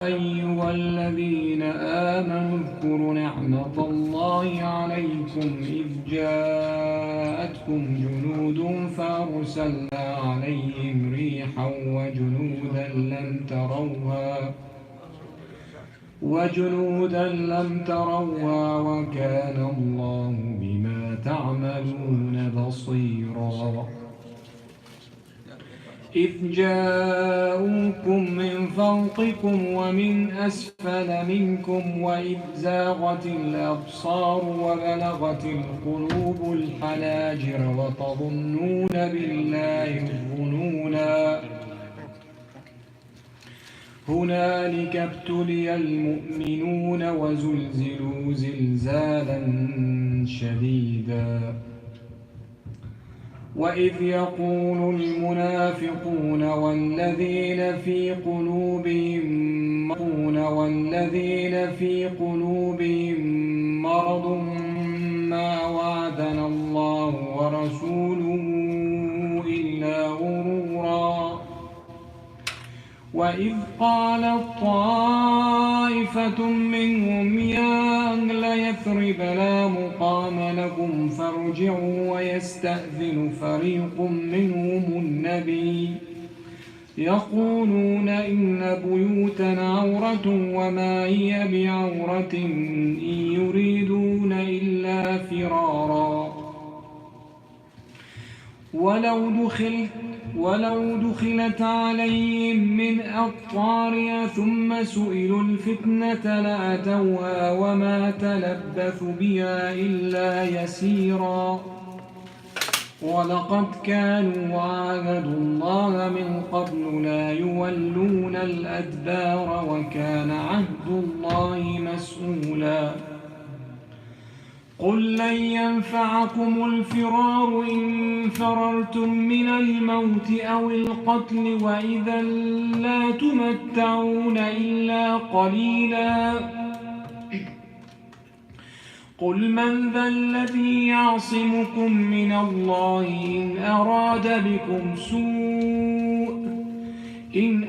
أيها الذين آمنوا اذكروا نعمة الله عليكم إذ جاءتكم جنود فأرسلنا عليهم ريحا وجنودا لم تروها وكان الله بما تعملون بصيرا. إذ جاءوكم من فوقكم ومن أسفل منكم وإذ زاغت الأبصار وبلغت القلوب الحناجر وتظنون بالله الظنونا. هنالك ابتلي المؤمنون وزلزلوا زلزالا شديدا. وإذ يقول المنافقون والذين في قلوبهم مرض ما وعدنا الله ورسوله إلا غرورا. وإذ قالت طائفة منهم يا أهل يثرب لا مقام لكم فارجعوا ويستأذن فريق منهم النبي يقولون إن بيوتنا عورة وما هي بعورة إن يريدون إلا فرارا. ولو دخلت عليهم من أقطارها ثم سئلوا الفتنة لأتوها وما تلبثوا بها إلا يسيرا. ولقد كانوا عاهدوا الله من قبل لا يولون الأدبار وكان عهد الله مسؤولا. قل لن ينفعكم الفرار إن فررتم من الموت أو القتل وإذا لا تمتعون إلا قليلا. قل من ذا الذي يعصمكم من الله إن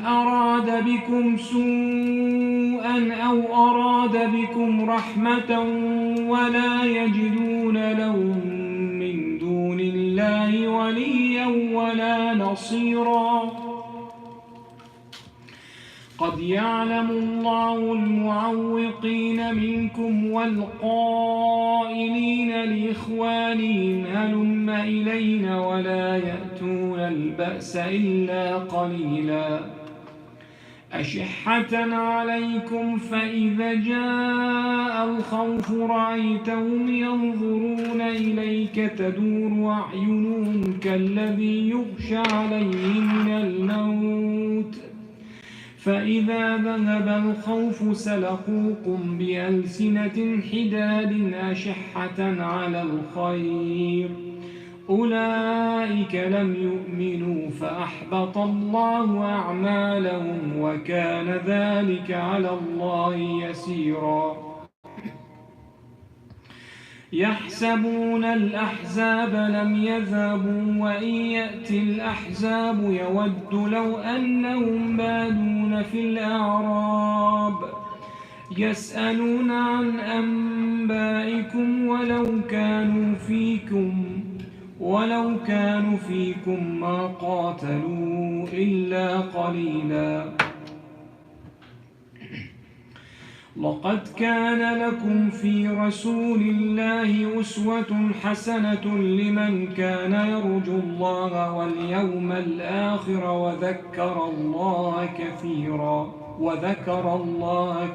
أراد بكم سوءا أو أراد بكم رحمة ولا يجدون لهم من دون الله وليا ولا نصيرا. قد يعلم الله المعوقين منكم والقائلين لإخوانهم هلم إلينا ولا يأتون البأس إلا قليلا. أشحة عليكم فإذا جاء الخوف رأيتهم ينظرون إليك تدور أعينهم كالذي يغشى عليه من الموت فإذا ذهب الخوف سلقوكم بألسنة حداد أشحة على الخير أولئك لم يؤمنوا فأحبط الله أعمالهم وكان ذلك على الله يسيرا. يحسبون الأحزاب لم يذهبوا وإن يأتي الأحزاب يود لو أنهم بادون في الأعراب يسألون عن أنبائكم ولو كانوا فيكم ما قاتلوا إلا قليلا. لقد كان لكم في رسول الله أسوة حسنة لمن كان يرجو الله واليوم الآخر وذكر الله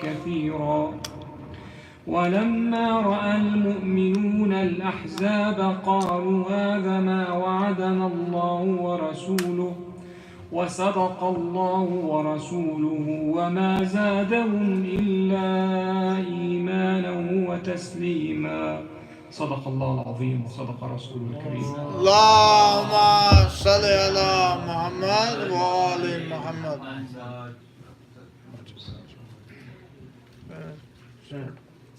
كثيرا. ولما رأى المؤمنون الأحزاب قالوا هذا ما وعدنا الله ورسوله وصدق الله ورسوله وما زادهم إلا إيمانا وتسليما. صدق الله العظيم وصدق رسوله الكريم. اللهم صل على محمد وآل محمد.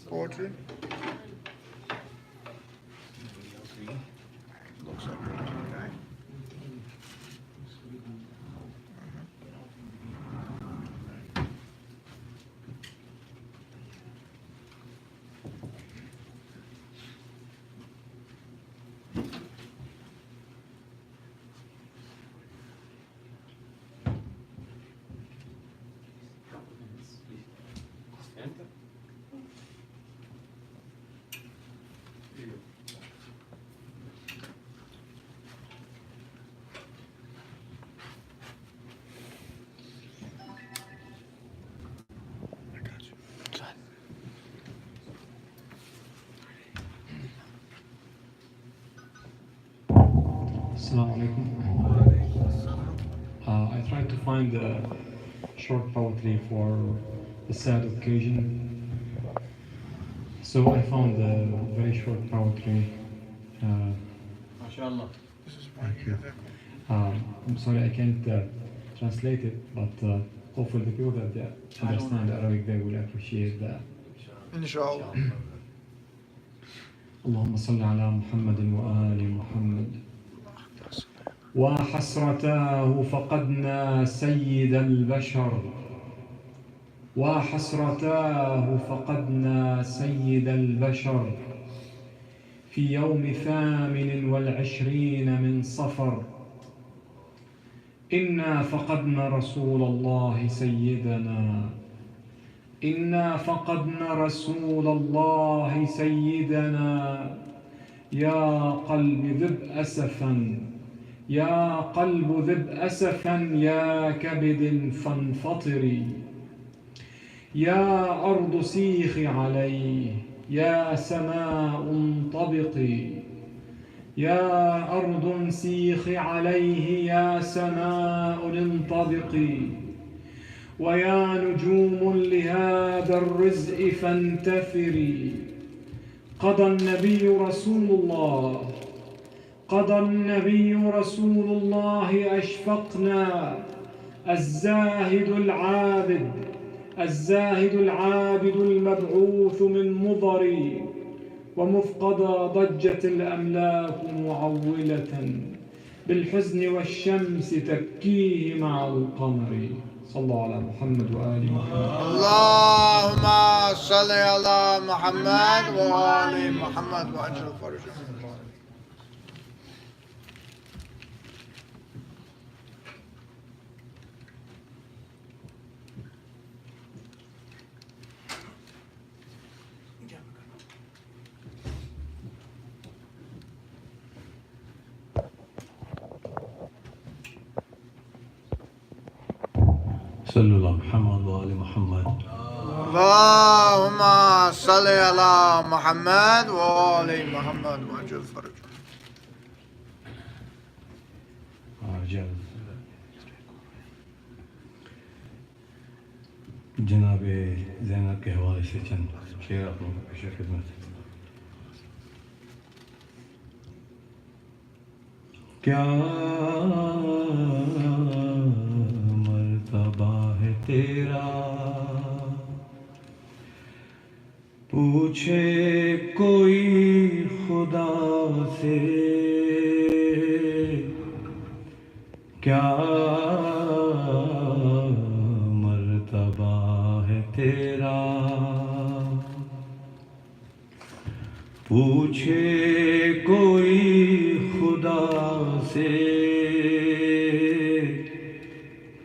Poetry. Assalamu alaikum. I tried to find short poetry for the sad occasion. So I found very short poetry. MashaAllah. Thank you. I'm sorry I can't translate it, but hopefully the people that understand Arabic, they will appreciate that. Inshallah. اللهم صل على محمد وآل محمد. وحسرتاه فقدنا سيد البشر، وحسرتاه فقدنا سيد البشر في يوم 28 من صفر. إنا فقدنا رسول الله سيدنا، إنا فقدنا رسول الله سيدنا. يا قلب ذب أسفا، يا قلب ذب أسفا، يا كبد فانفطري. يا أرض سيخي عليه، يا سماء انطبقي. يا أرض سيخي عليه، يا سماء انطبقي. ويا نجوم لهذا الرزق فانتثري. قضى النبي رسول الله، قضى النبي رسول الله أشفقنا. الزاهد العابد، الزاهد العابد المبعوث من مضر. ومفقدى ضجت الأملاك معولة بالحزن والشمس تبكيه مع القمر. صلى الله على محمد وآل محمد. اللهم صل على محمد وآل محمد وعجل فرجهم. صلوا على محمد وآل محمد. اللهم صل على محمد وآل محمد وعجل فرجهم. جناب زینب کے حوالے سے چند شعر آپ لوگوں کو پیش خدمت. کیا مرتبہ ہے تیرا، پوچھے کوئی خدا سے. کیا مرتبہ ہے تیرا، پوچھے کوئی خدا سے.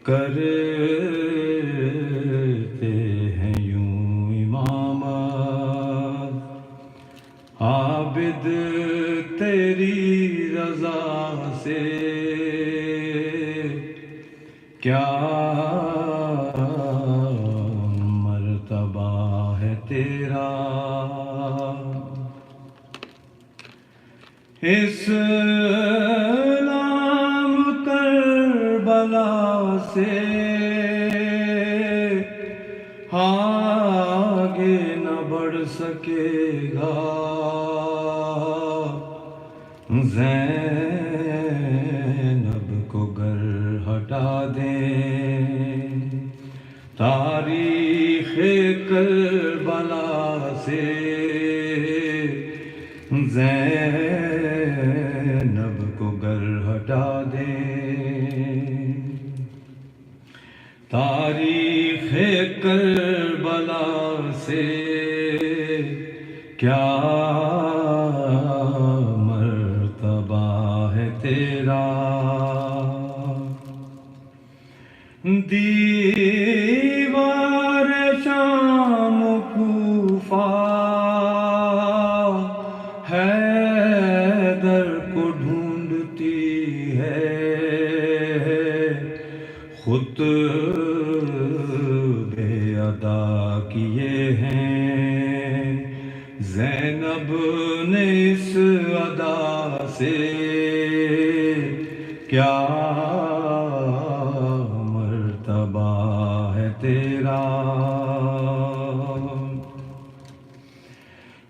کرتے ہیں یوں امامت عابد تیری رضا سے. کیا مرتبہ ہے تیرا، اسلام کربلا سے آگے نہ بڑھ سکے گا. زینب کو گر ہٹا دیں تاریخ کربلا سے. زینب کو گر ہٹا دیں تاریخ کربلا سے. کیا مرتبہ ہے تیرا، دیوار شام کوفہ حیدر کو ڈھونڈتی ہے. خطبے ادا کیے ہیں زینب نے اس ادا سے.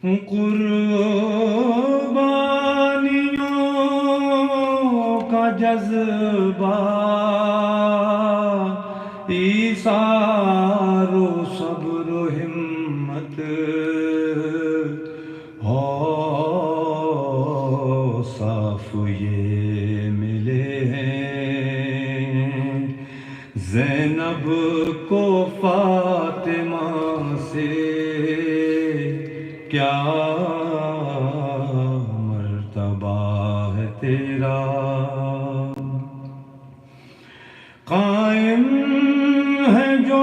قربانیوں کا جذبہ ایثار و صبر و ہمت صاف یہ ملے ہیں زینب کو فاطمہ سے کیا مرتبہ ہے تیرا قائم ہے جو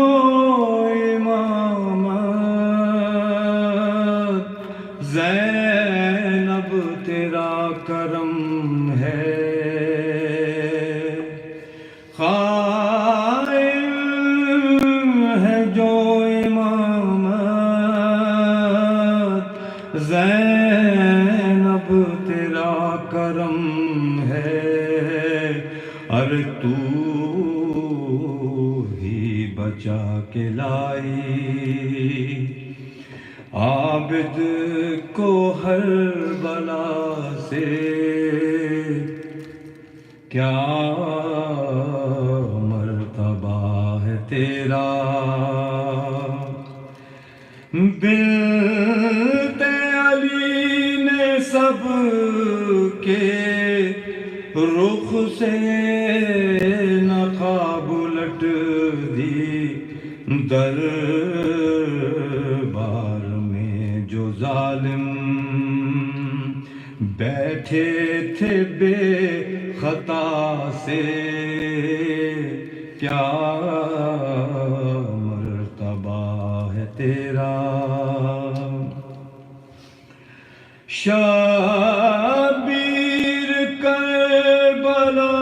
امامت زینب تیرا کرم ہے قائم ہے جو امامت زینب تیرا کرم ہے ارے تو ہی بچا کے لائی عابد کو ہر بلا سے کیا مرتبہ ہے تیرا بنت علی نے سب کے رخ سے نقاب الٹ دی دربار میں جو ظالم بیٹھے تھے بے خطا سے کیا مرتبہ ہے تیرا شبیر کربلا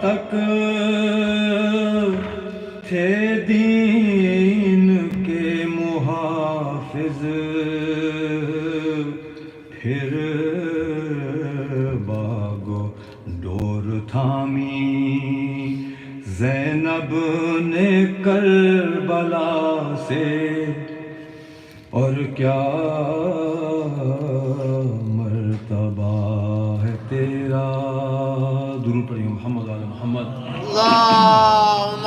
تک تھے دین کے محافظ پھر باغو ڈور تھامی زینب نے کربلا سے اور کیا مرتبہ ہے تیرا درود پڑھیے محمد علی محمد اللهم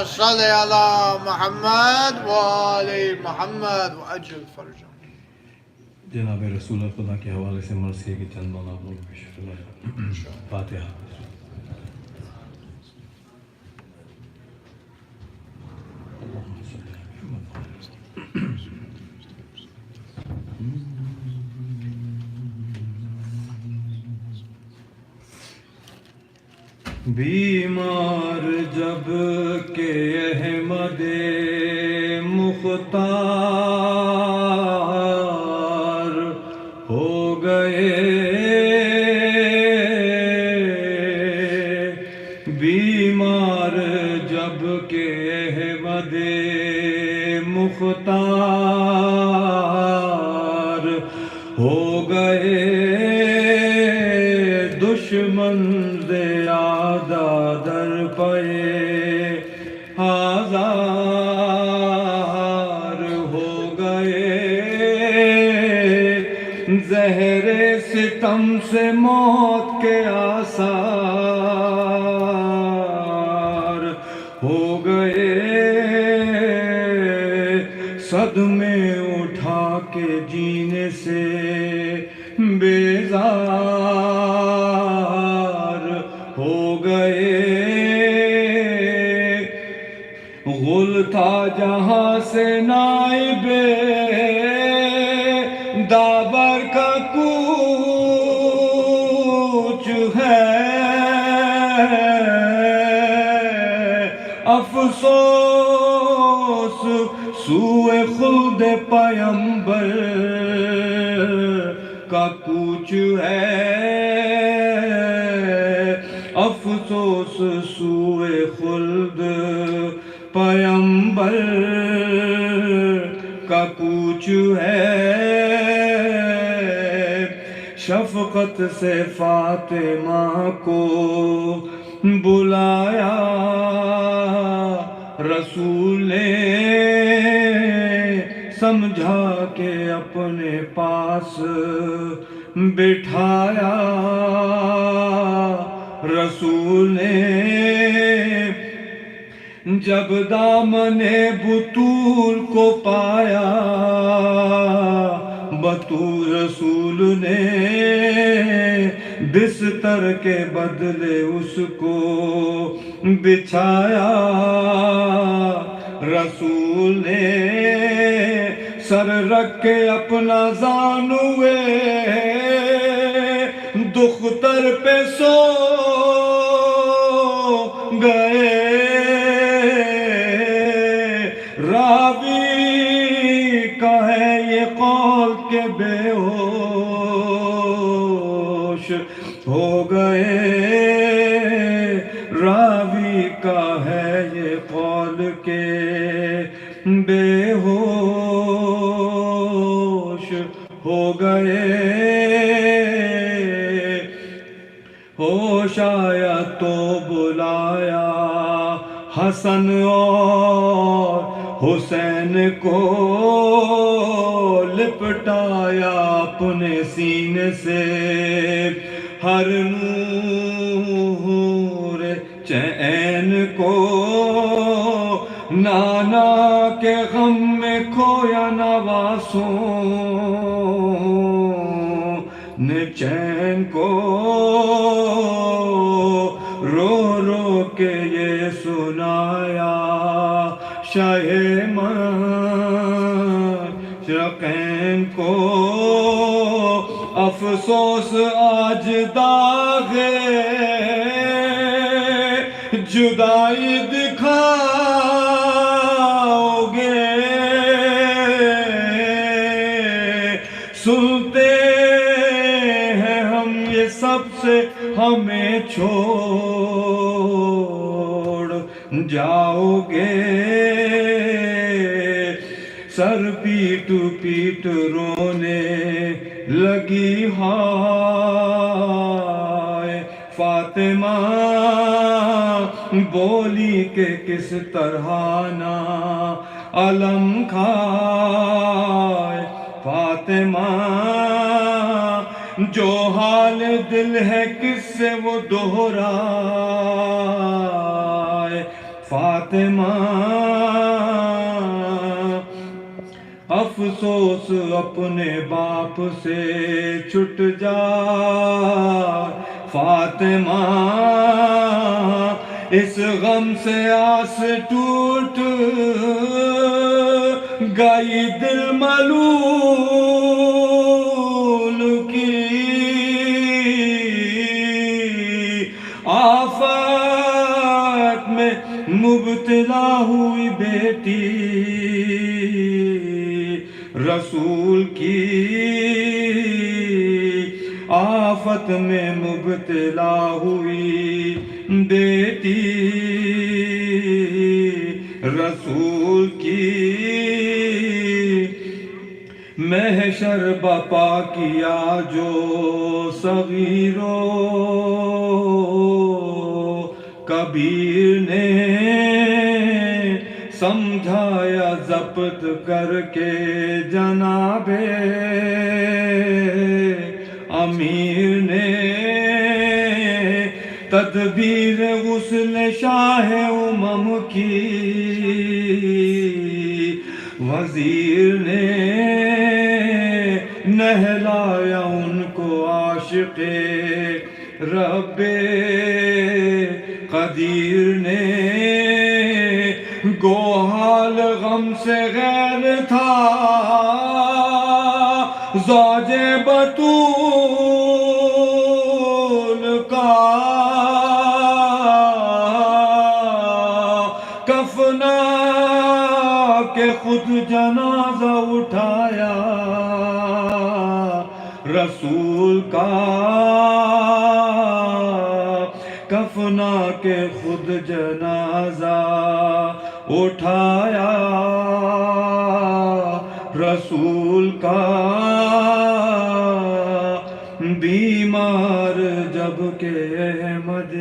صل على محمد وآل محمد وعجل فرجهم جناب رسول خدا کے حوالے سے مرثیے کی چند بات آپ لوگ پیش کریں فاتحہ بیمار جب کہ احمد مختار ہو گئے بیمار جب کہ احمد مختار ہو گئے دشمن زیادہ در پے ہزار ہو گئے زہر ستم سے موت کے آثار ہو گئے صدمے اٹھا کے جینے سے بیزار ہو گئے غل تھا جہاں سے نائب دابر کا کوچ ہے افسوس سوئے خلد پیمبر کا کوچ ہے افسوس سوئے خلد پیمبر کا کوچ ہے شفقت سے فاطمہ کو بلایا رسول نے سمجھا کے اپنے پاس بٹھایا رسول نے جب دامن بطول کو پایا بطول رسول نے بستر کے بدلے اس کو بچھایا رسول نے سر رکھ کے اپنا زانوے دختر پہ سو گئے راوی کا ہے یہ قول کہ بے ہوش ہو گئے راوی کا ہے یہ قول کہ بے ہوش ہو گئے ہوش آیا تو بلایا حسن اور حسین کو لپٹایا اپنے سینے سے ہر نور چین کو نانا کے غم میں کھویا نواسوں نے چین کو رو رو کے یہ سنایا شاہ مشرقین کو افسوس آج داغ جدائی دکھاؤ گے سنتے ہیں ہم یہ سب سے ہمیں چھوڑ جاؤ گے سر پیٹ پیٹ رونے لگی ہائے فاطمہ بولی کہ کس طرح نہ علم کھائے فاطمہ جو حال دل ہے کس سے وہ دہرائے فاطمہ افسوس اپنے باپ سے چھٹ جا فاطمہ اس غم سے آس ٹوٹ گئی دل ملول کی آفات میں مبتلا ہوئی بیٹی رسول کی آفت میں مبتلا ہوئی بیٹی رسول کی محشر بپا کیا جو صغیرو کبیر نے سمجھایا ضبط کر کے جناب امیر نے تدبیر غسل شاہ امم کی وزیر نے نہلایا ان کو عاشق رب قدیر نے گو حال غم سے غیر تھا زوج بطول کا کفنا کے خود جنازہ اٹھایا رسول کا کفنا کے خود جنازہ اٹھایا رسول کا بیمار جب کہ احمد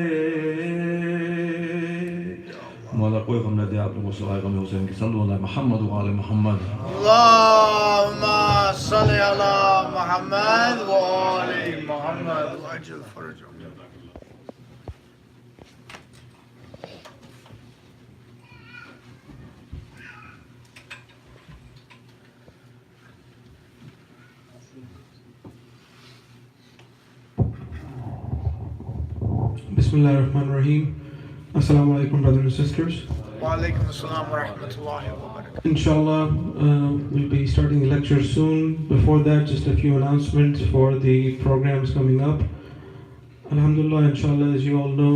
مولا کوئی غم نہ दिया आप लोगों से आगम हुसैन की सल्लल्लाहु अलैहि मोहम्मद व आले मोहम्मद اللهم صل على محمد وآل محمد وأجل فرجهم. Bismillah ar-Rahman ar-Rahim. Assalamu alaikum, brothers and sisters. Wa alaikum assalam wa rahmatullahi wa barakatuh. Inshallah, we'll be starting the lecture soon. Before that, just a few announcements for the programs coming up. Alhamdulillah, inshallah, as you all know,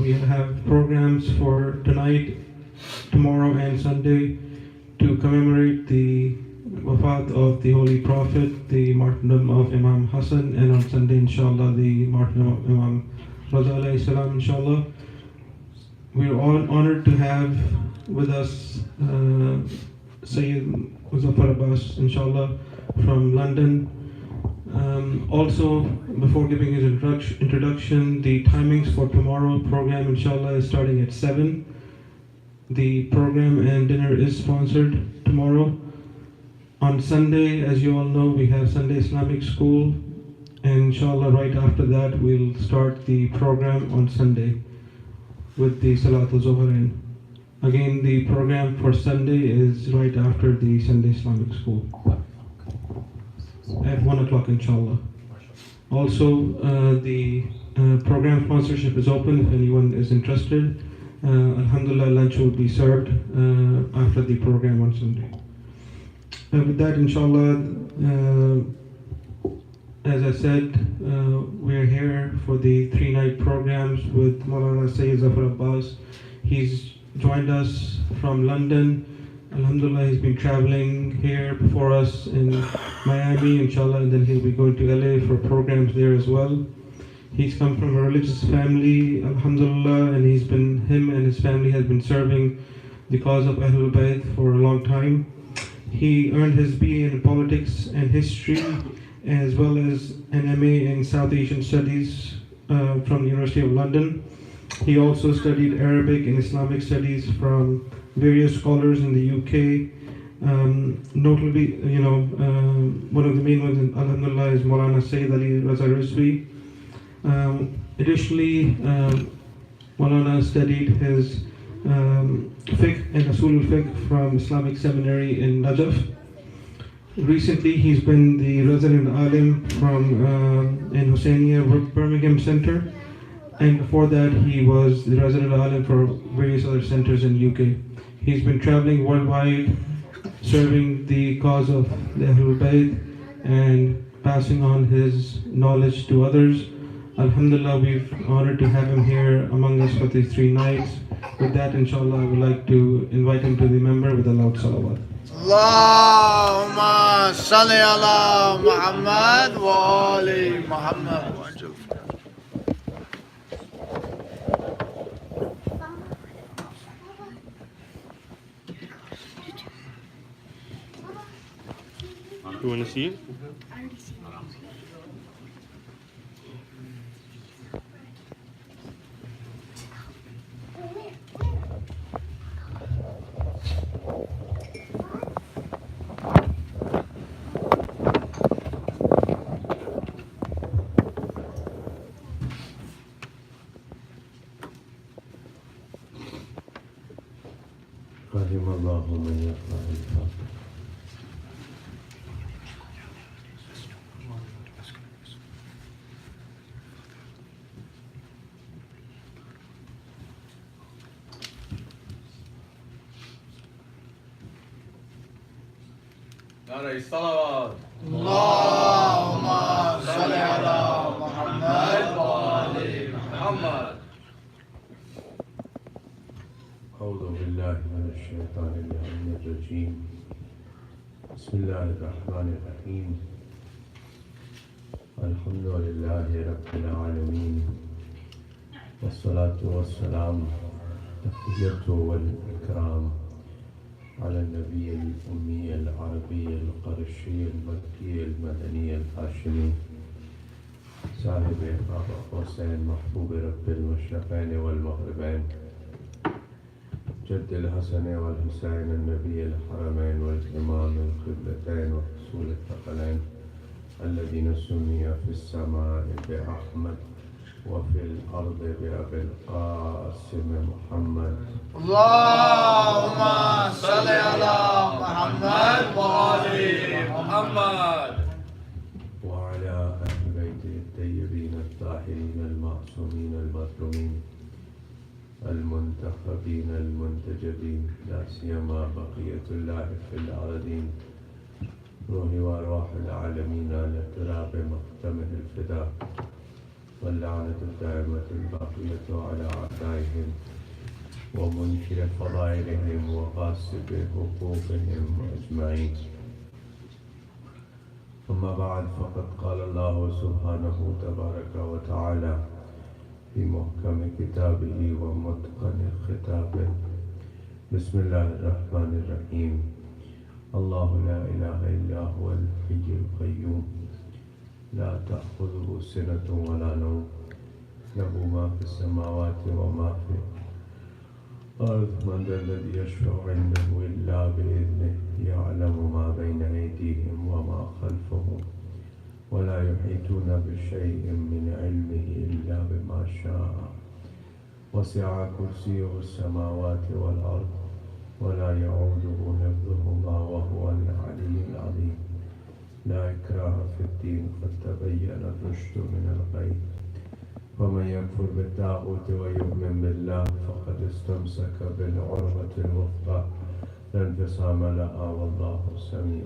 we have programs for tonight, tomorrow, and Sunday to commemorate the wafat of the Holy Prophet, the martyrdom of Imam Hassan, and on Sunday, inshallah, the martyrdom of Imam Raza alayhi salam, inshallah. We are all honored to have with us Sayyid Muzaffar Abbas, inshallah, from London. Also, before giving his introduction, the timings for tomorrow program, inshallah, is starting at 7. The program and dinner is sponsored tomorrow. On Sunday, as you all know, we have Sunday Islamic School, and inshallah, right after that, we'll start the program on Sunday with the Salatul Zohrain. Again, the program for Sunday is right after the Sunday Islamic School at 1 o'clock, inshallah. Also, the program sponsorship is open if anyone is interested. Alhamdulillah, lunch will be served after the program on Sunday. With that, inshallah, as I said, we're here for the 3-night programs with Maulana Sayyid Zafar Abbas. He's joined us from London. Alhamdulillah, he's been traveling here before us in Miami, inshallah, and then he'll be going to LA for programs there as well. He's come from a religious family, alhamdulillah, and him and his family has been serving the cause of Ahlul Bayt for a long time. He earned his BA in politics and history, as well as an MA in South Asian Studies from the University of London. He also studied Arabic and Islamic studies from various scholars in the UK. Notably, one of the main ones, alhamdulillah, is Maulana Sayyid Ali Raza Rizvi. Additionally, Maulana studied his fiqh and Usul al-Fiqh from Islamic Seminary in Najaf. Recently, he's been the resident alim in Hussainiya Birmingham Center, and before that, he was the resident alim for various other centers in UK. He's been traveling worldwide, serving the cause of the Ahlul Bayt and passing on his knowledge to others. Alhamdulillah, we're honored to have him here among us for these 3 nights. With that, inshallah, I would like to invite him to the member with a loud salawat. Allahumma salli ala Muhammad wa ali Muhammad wa ajal farajahum. You want to see it? رحم الله من يقرأ الفاتحة. نعرة الصلوات. اللهم صل على محمد وآل محمد. أعوذ بالله من الشيطان اللعين الرجيم. بسم الله الرحمن الرحيم. الحمد لله رب العالمين، والصلاة والسلام تحية والإكرام على النبي الأمي العربي القرشي المكي المدني الهاشمي صاحب بابا حسين محبوب رب المشرقين والمغربين جد الحسن والحسين النبي الحرمين والإمام القبلتين ورسول الثقلين الذين سمي في السماء بأحمد وفي الأرض بأبي القاسم محمد. اللهم صل على محمد وآل محمد وعلى أهل بيته الطيبين الطاهرين المعصومين المظلومين المنتخبين المنتجبين لا سيما بقية الله في الأرضين روحي وأرواح العالمين على تراب مختمه الفداء واللعنة الدائمة الباقية على أعدائهم ومنكر فضائلهم وغاصب حقوقهم أجمعين. أما بعد فقد قال الله سبحانه تبارك وتعالى في محكم كتابه ومتقن خطابه بسم الله الرحمن الرحيم الله لا إله إلا هو الحي القيوم لا تأخذه سنة ولا نوم له ما في السماوات وما في الأرض من ذا الذي يشفع عنده إلا بإذنه يعلم ما بين أيديهم وما خلفهم ولا يحيطون بشيء من علمه إلا بما شاء وسع كرسيه السماوات والأرض ولا يعوده حفظهما وهو العلي العظيم. لا إكراه في الدين قد تبين الرشد من الغي ومن يكفر بالطاغوت ويؤمن بالله فقد استمسك بالعروة الوثقى لا انفصام لها والله سميع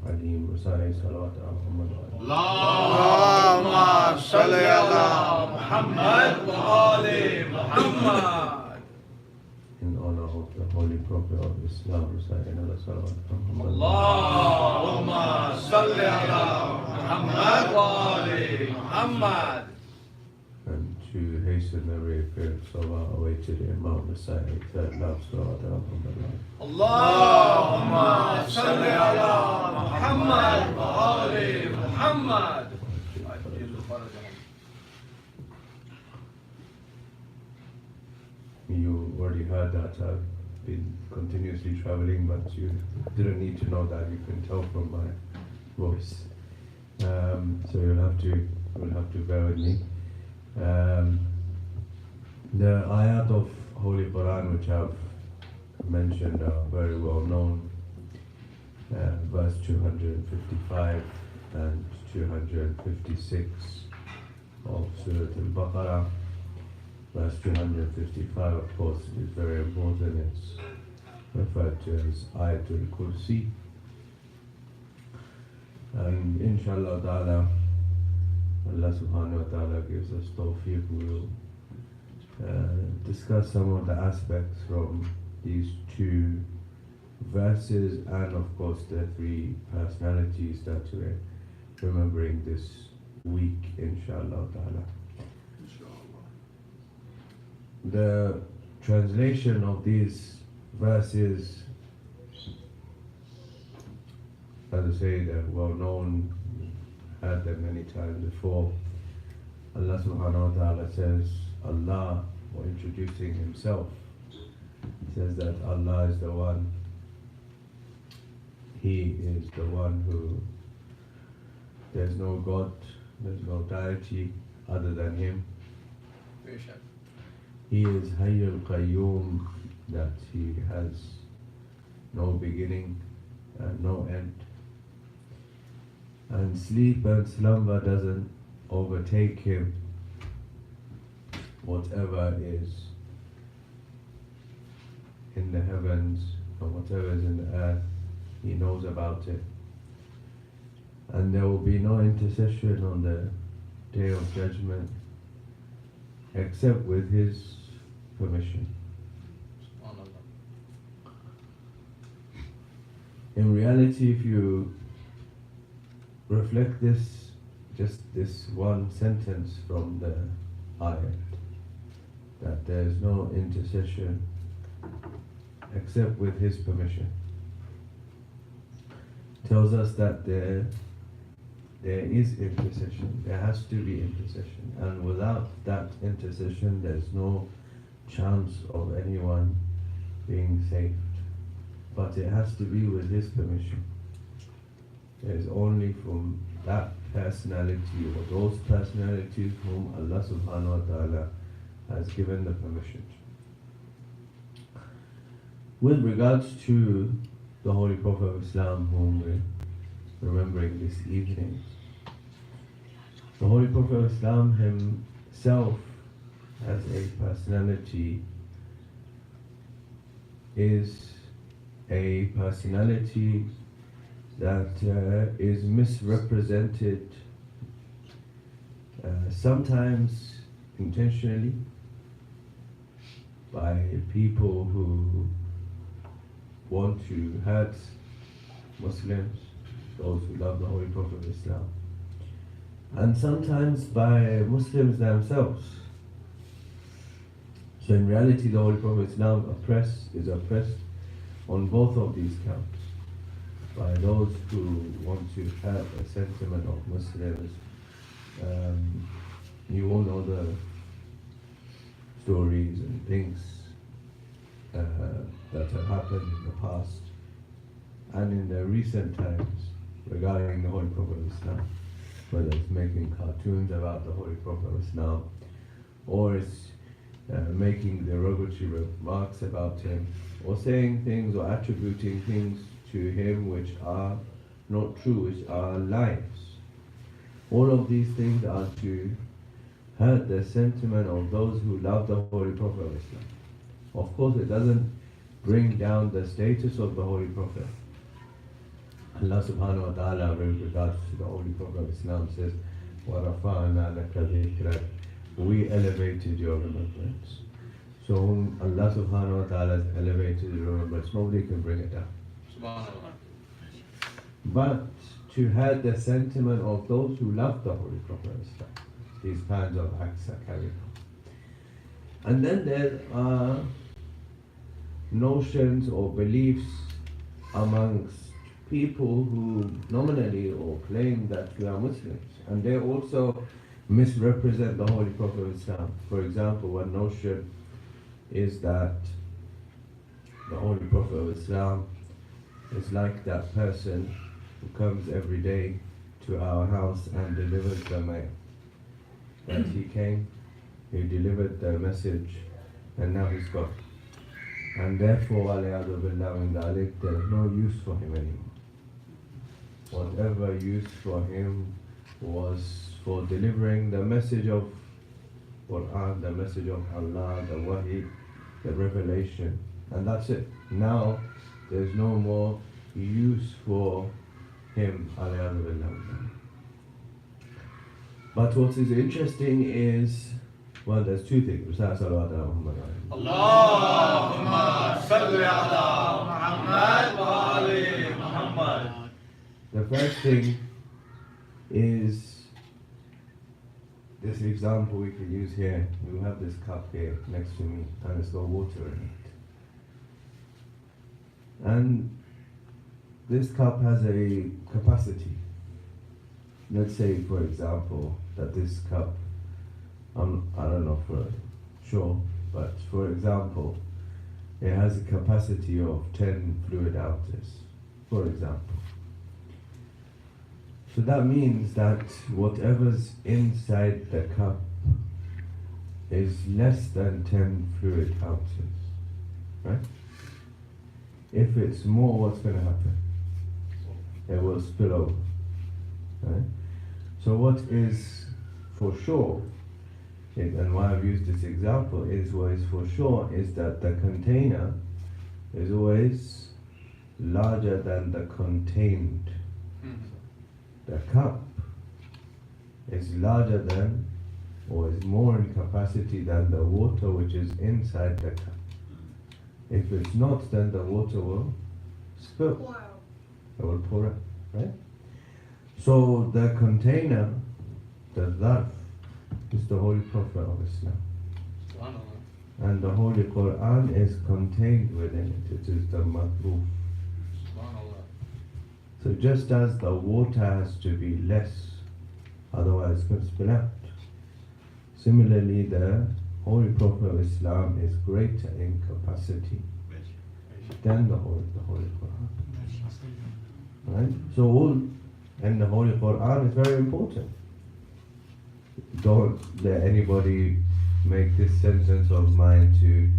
عليم. وسائر صلوات على محمد. اللهم صل على محمد وآل محمد. In honor of the Holy Prophet of Islam, reciting Allah salawat on Muhammad. اللهم صل على محمد وآل محمد. And to hasten the reappearance of our awaited Imam, reciting third love salawat on Muhammad. اللهم صل على محمد وآل محمد. You already heard that I've been continuously traveling, but you didn't need to know that. You can tell from my voice. So you'll have to bear with me. The ayat of Holy Quran which I've mentioned are very well known. Verse 255 and 256 of Surah Al-Baqarah. Verse 255, of course, is very important. It's referred to as Ayatul Kursi. And inshallah ta'ala, Allah subhanahu wa ta'ala gives us tawfiq. We will discuss some of the aspects from these two verses and of course the three personalities that we're remembering this week, inshallah ta'ala. The translation of these verses, as I say, they're well known, heard them many times before. Allah subhanahu wa ta'ala says, Allah, or introducing himself, says that Allah is the one, He is the one who, there's no God, there's no deity other than Him. He is Hayyul Qayyum, that He has no beginning and no end. And sleep and slumber doesn't overtake Him. Whatever is in the heavens and whatever is in the earth, He knows about it. And there will be no intercession on the Day of Judgment except with His permission. In reality, if you reflect this, just this one sentence from the ayat, that there is no intercession except with His permission, tells us that there is intercession, there has to be intercession, and without that intercession there's no chance of anyone being saved. But it has to be with his permission. It is only from that personality or those personalities whom Allah subhanahu wa ta'ala has given the permission. With regards to the Holy Prophet of Islam whom we're remembering this evening, the Holy Prophet of Islam himself as a personality is a personality that is misrepresented sometimes intentionally by people who want to hurt Muslims, those who love the Holy Prophet of Islam, and sometimes by Muslims themselves. So in reality, the Holy Prophet of Islam is oppressed on both of these counts, by those who want to hurt the sentiment of Muslims. You all know the stories and things that have happened in the past and in the recent times regarding the Holy Prophet of Islam, whether it's making cartoons about the Holy Prophet of Islam or it's making derogatory remarks about him, or saying things or attributing things to him which are not true, which are lies. All of these things are to hurt the sentiment of those who love the Holy Prophet of Islam. Of course, it doesn't bring down the status of the Holy Prophet. Allah subhanahu wa ta'ala, with regards to the Holy Prophet of Islam, says, وَرَفَعْنَا لَكَ ذِكْرَكَ, we elevated your remembrance. So Allah subhanahu wa ta'ala has elevated your remembrance. Nobody can bring it down. But to hurt the sentiment of those who love the Holy Prophet of Islam, these kinds of acts are carried on. And then there are notions or beliefs amongst people who nominally or claim that we are Muslims, and they also misrepresent the Holy Prophet of Islam. For example, one notion is that the Holy Prophet of Islam is like that person who comes every day to our house and delivers the mail. That he came, he delivered the message, and now he's gone. And therefore, alayadu billah min dhalik, there is no use for him anymore. Whatever use for him was for delivering the message of Quran, the message of Allah, the wahi, the revelation, and that's it. Now there's no more use for him, alayadu billah. But what is interesting is, well, there's two things. Allahumma salli ala Muhammad wa ali Muhammad. The first thing is this example we can use here. We have this cup here next to me, and it's got water in it. And this cup has a capacity. Let's say, for example, that this cup, I don't know for sure, but for example, it has a capacity of 10 fluid ounces, for example. So that means that whatever's inside the cup is less than 10 fluid ounces, right? If it's more, what's going to happen? It will spill over, right? So what is for sure, and why I've used this example, is what is for sure is that the container is always larger than the contained. The cup is larger than, or is more in capacity than the water which is inside the cup. If it's not, then the water will spill. It will pour out, right? So the container, the dharf, is the Holy Prophet of Islam. And the Holy Quran is contained within it. It is the matruf. So just as the water has to be less, otherwise it can spill out. Similarly, the Holy Prophet of Islam is greater in capacity than the Holy Quran. Right? So all in the Holy Quran is very important. Don't let anybody make this sentence of mine to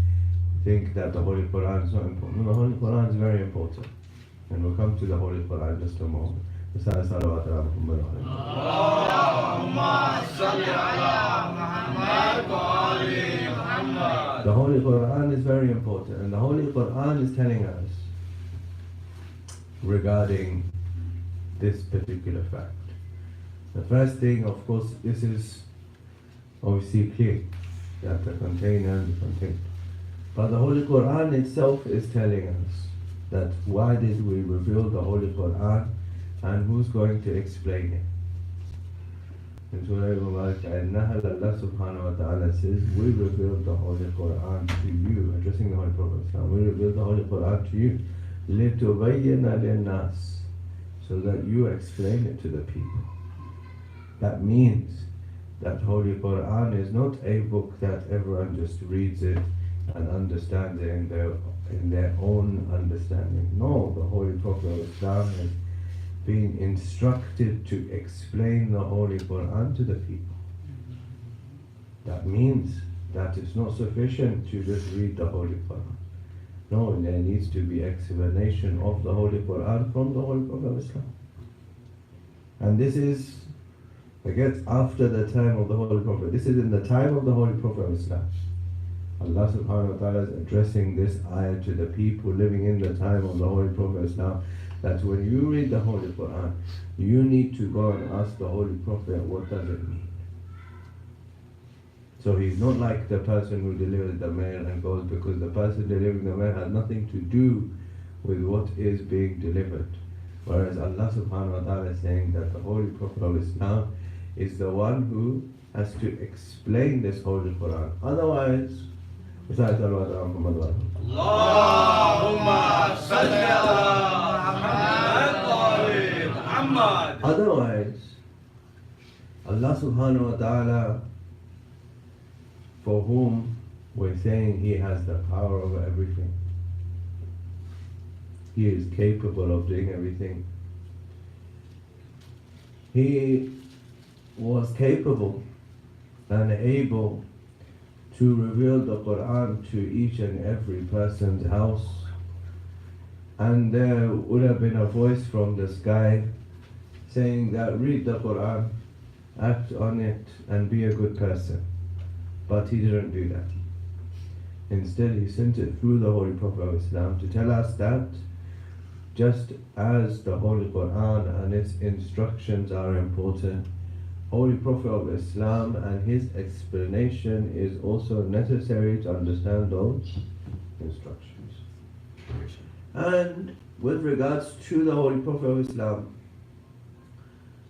think that the Holy Quran is not important. No, the Holy Quran is very important. And we'll come to the Holy Quran in just a moment. Salawat ala Muhammad. Allahumma salli ala Muhammad wa ali Muhammad. The Holy Quran is very important, and the Holy Quran is telling us regarding this particular fact. The first thing, of course, this is obviously clear, that the container and the content. But the Holy Quran itself is telling us that why did we reveal the Holy Quran and who's going to explain it. In Surah Al-Mubarak, Allah subhanahu wa ta'ala says, we revealed the Holy Quran to you, addressing the Holy Prophet Islam. We revealed the Holy Quran to you, لِتُبَيِّنَ لِلنَّاسِ, so that you explain it to the people. That means that Holy Quran is not a book that everyone just reads it and understands it in their own understanding. No, the Holy Prophet of Islam has been instructed to explain the Holy Quran to the people. That means that it's not sufficient to just read the Holy Quran. No, there needs to be explanation of the Holy Quran from the Holy Prophet of Islam. And this is, again, after the time of the Holy Prophet. This is in the time of the Holy Prophet of Islam. Allah subhanahu wa ta'ala is addressing this ayah to the people living in the time of the Holy Prophet of Islam, that when you read the Holy Quran, you need to go and ask the Holy Prophet, what does it mean? So he's not like the person who delivers the mail and goes, because the person delivering the mail has nothing to do with what is being delivered. Whereas Allah subhanahu wa ta'ala is saying that the Holy Prophet of Islam is the one who has to explain this Holy Quran. Otherwise, Allahumma salli ala Muhammad wa ali Muhammad. Otherwise, Allah subhanahu wa ta'ala, for whom we're saying He has the power over everything, He is capable of doing everything. He was capable and able to reveal the Quran to each and every person's house, and there would have been a voice from the sky saying that read the Quran, act on it, and be a good person. But He didn't do that. Instead, He sent it through the Holy Prophet of Islam to tell us that just as the Holy Quran and its instructions are important, Holy Prophet of Islam and his explanation is also necessary to understand those instructions. And with regards to the Holy Prophet of Islam,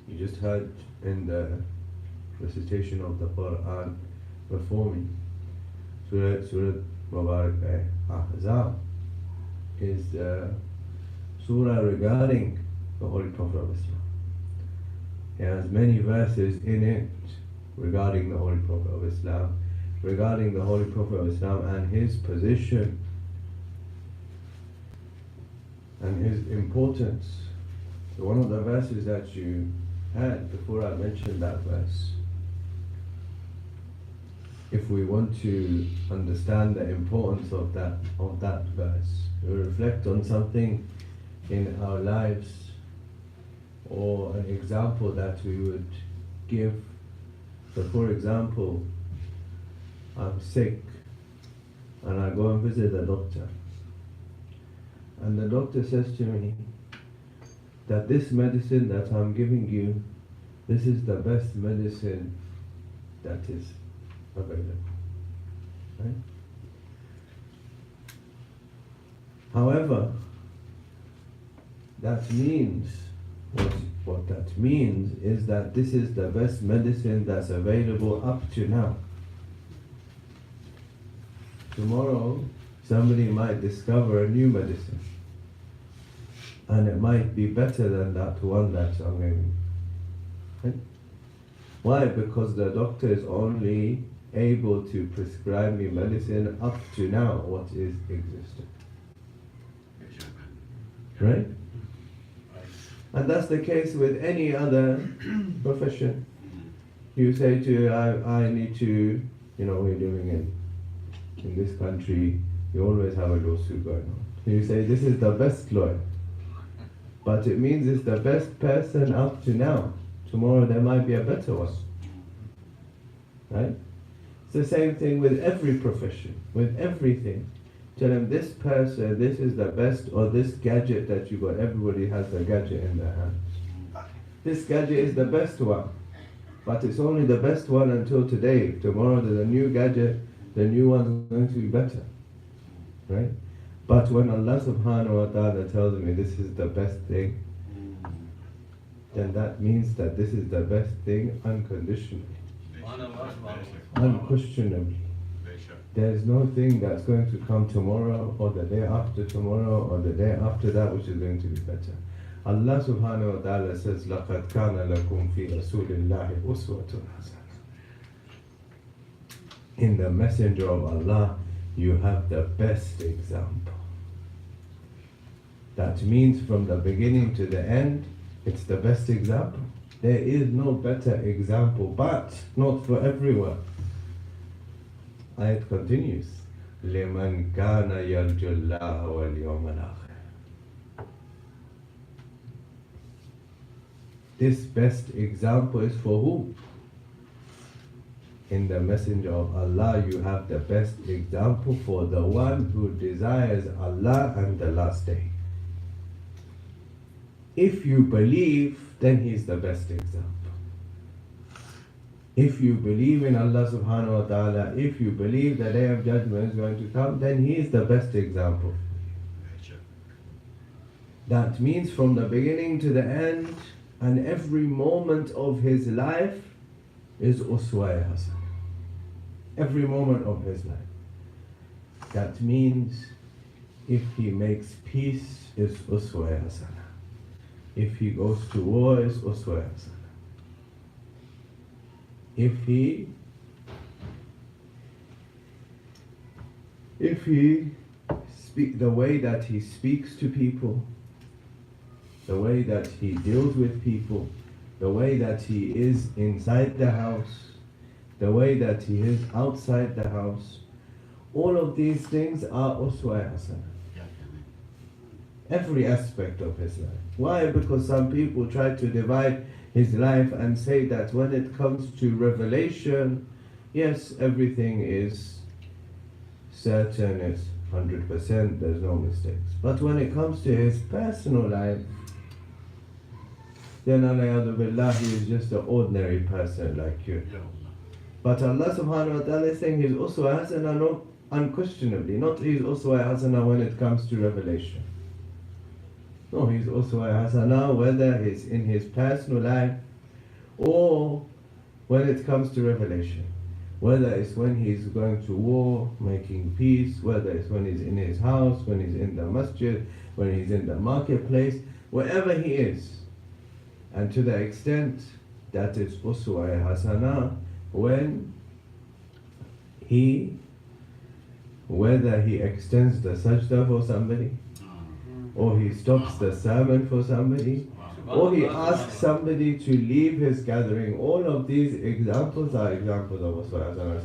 you just heard in the recitation of the Quran before me, Surah Mubarak Ahzab is surah regarding the Holy Prophet of Islam. It has many verses in it regarding the Holy Prophet of Islam, regarding the Holy Prophet of Islam and his position and his importance. So one of the verses that you had before I mentioned that verse, if we want to understand the importance of that verse, we reflect on something in our lives, or an example that we would give. So for example, I'm sick and I go and visit the doctor, and the doctor says to me that this medicine that I'm giving you, this is the best medicine that is available. Right? However, that means, what that means is that this is the best medicine that's available up to now. Tomorrow, somebody might discover a new medicine, and it might be better than that one that I'm giving. Right? Why? Because the doctor is only able to prescribe me medicine up to now, what is existing. Right? And that's the case with any other profession. You say to, I need to, we're living in this country, you always have a lawsuit going on. You say, this is the best lawyer. But it means it's the best person up to now. Tomorrow there might be a better one. Right? It's the same thing with every profession, with everything. Tell them this person, this is the best, or this gadget that you got, everybody has a gadget in their hands. This gadget is the best one. But it's only the best one until today. Tomorrow there's a new gadget, the new one is going to be better. Right? But when Allah subhanahu wa ta'ala tells me this is the best thing, then that means that this is the best thing unconditionally. Unquestionably. There is no thing that's going to come tomorrow or the day after tomorrow or the day after that which is going to be better. Allah subhanahu wa ta'ala says, لَقَدْ كَانَ لَكُمْ فِي رَسُولِ اللَّهِ أُسْوَةٌ حَسَنَةٌ. In the Messenger of Allah, you have the best example. That means from the beginning to the end, it's the best example. There is no better example, but not for everyone. Ayat continues, لِمَنْ كَانَ يَرْجُ اللَّهَ وَالْيَوْمَ الْآخِرِ. This best example is for whom? In the Messenger of Allah, you have the best example for the one who desires Allah and the last day. If you believe, then he's the best example. If you believe in Allah subhanahu wa ta'ala, if you believe the day of judgment is going to come, then he is the best example. That means from the beginning to the end, and every moment of his life is uswa hasan. Every moment of his life. That means if he makes peace, is uswa hasana. If he goes to war, is uswa hasana. If he the way that he speaks to people, the way that he deals with people, the way that he is inside the house, the way that he is outside the house, all of these things are uswa hasana. Every aspect of his life. Why? Because some people try to divide his life and say that when it comes to revelation, yes, everything is certain, it's 100%, there's no mistakes. But when it comes to his personal life, then alayadu billah, he is just an ordinary person like you. But Allah subhanahu wa ta'ala is saying he's uswa hasana, not unquestionably, not he's uswa hasana when it comes to revelation. No, he's uswa hasana whether it's in his personal life or when it comes to revelation. Whether it's when he's going to war, making peace, whether it's when he's in his house, when he's in the masjid, when he's in the marketplace, wherever he is. And to the extent that it's uswa hasana when whether he extends the sajda for somebody, or he stops the sermon for somebody, or he asks somebody to leave his gathering. All of these examples are examples of uswa hasana.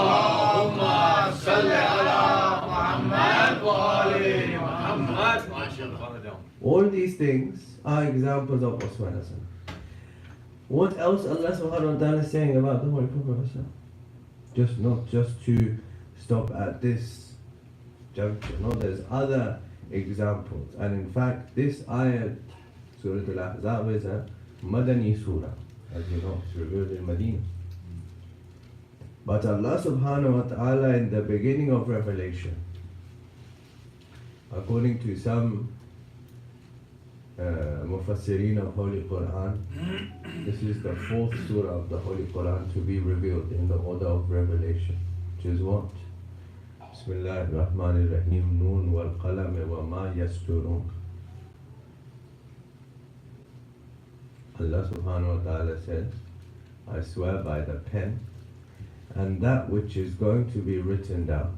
Allahumma salli ala Muhammad wa ali Muhammad. All these things are examples of uswa hasana. What else Allah subhanahu wa ta'ala is saying about the Holy Prophet? Not just to stop at this juncture. No, there's other examples. And in fact, this ayat, Surah Al-Ahzab, is a Madani surah. As you know, it's revealed in Medina. But Allah subhanahu wa ta'ala in the beginning of Revelation, according to some Mufassirin of Holy Quran, this is the fourth surah of the Holy Quran to be revealed in the order of revelation, which is what? Bismillah ar-Rahman ar-Rahim, Noon wal Qalam wa ma yasturun. Allah subhanahu wa ta'ala says, I swear by the pen and that which is going to be written down.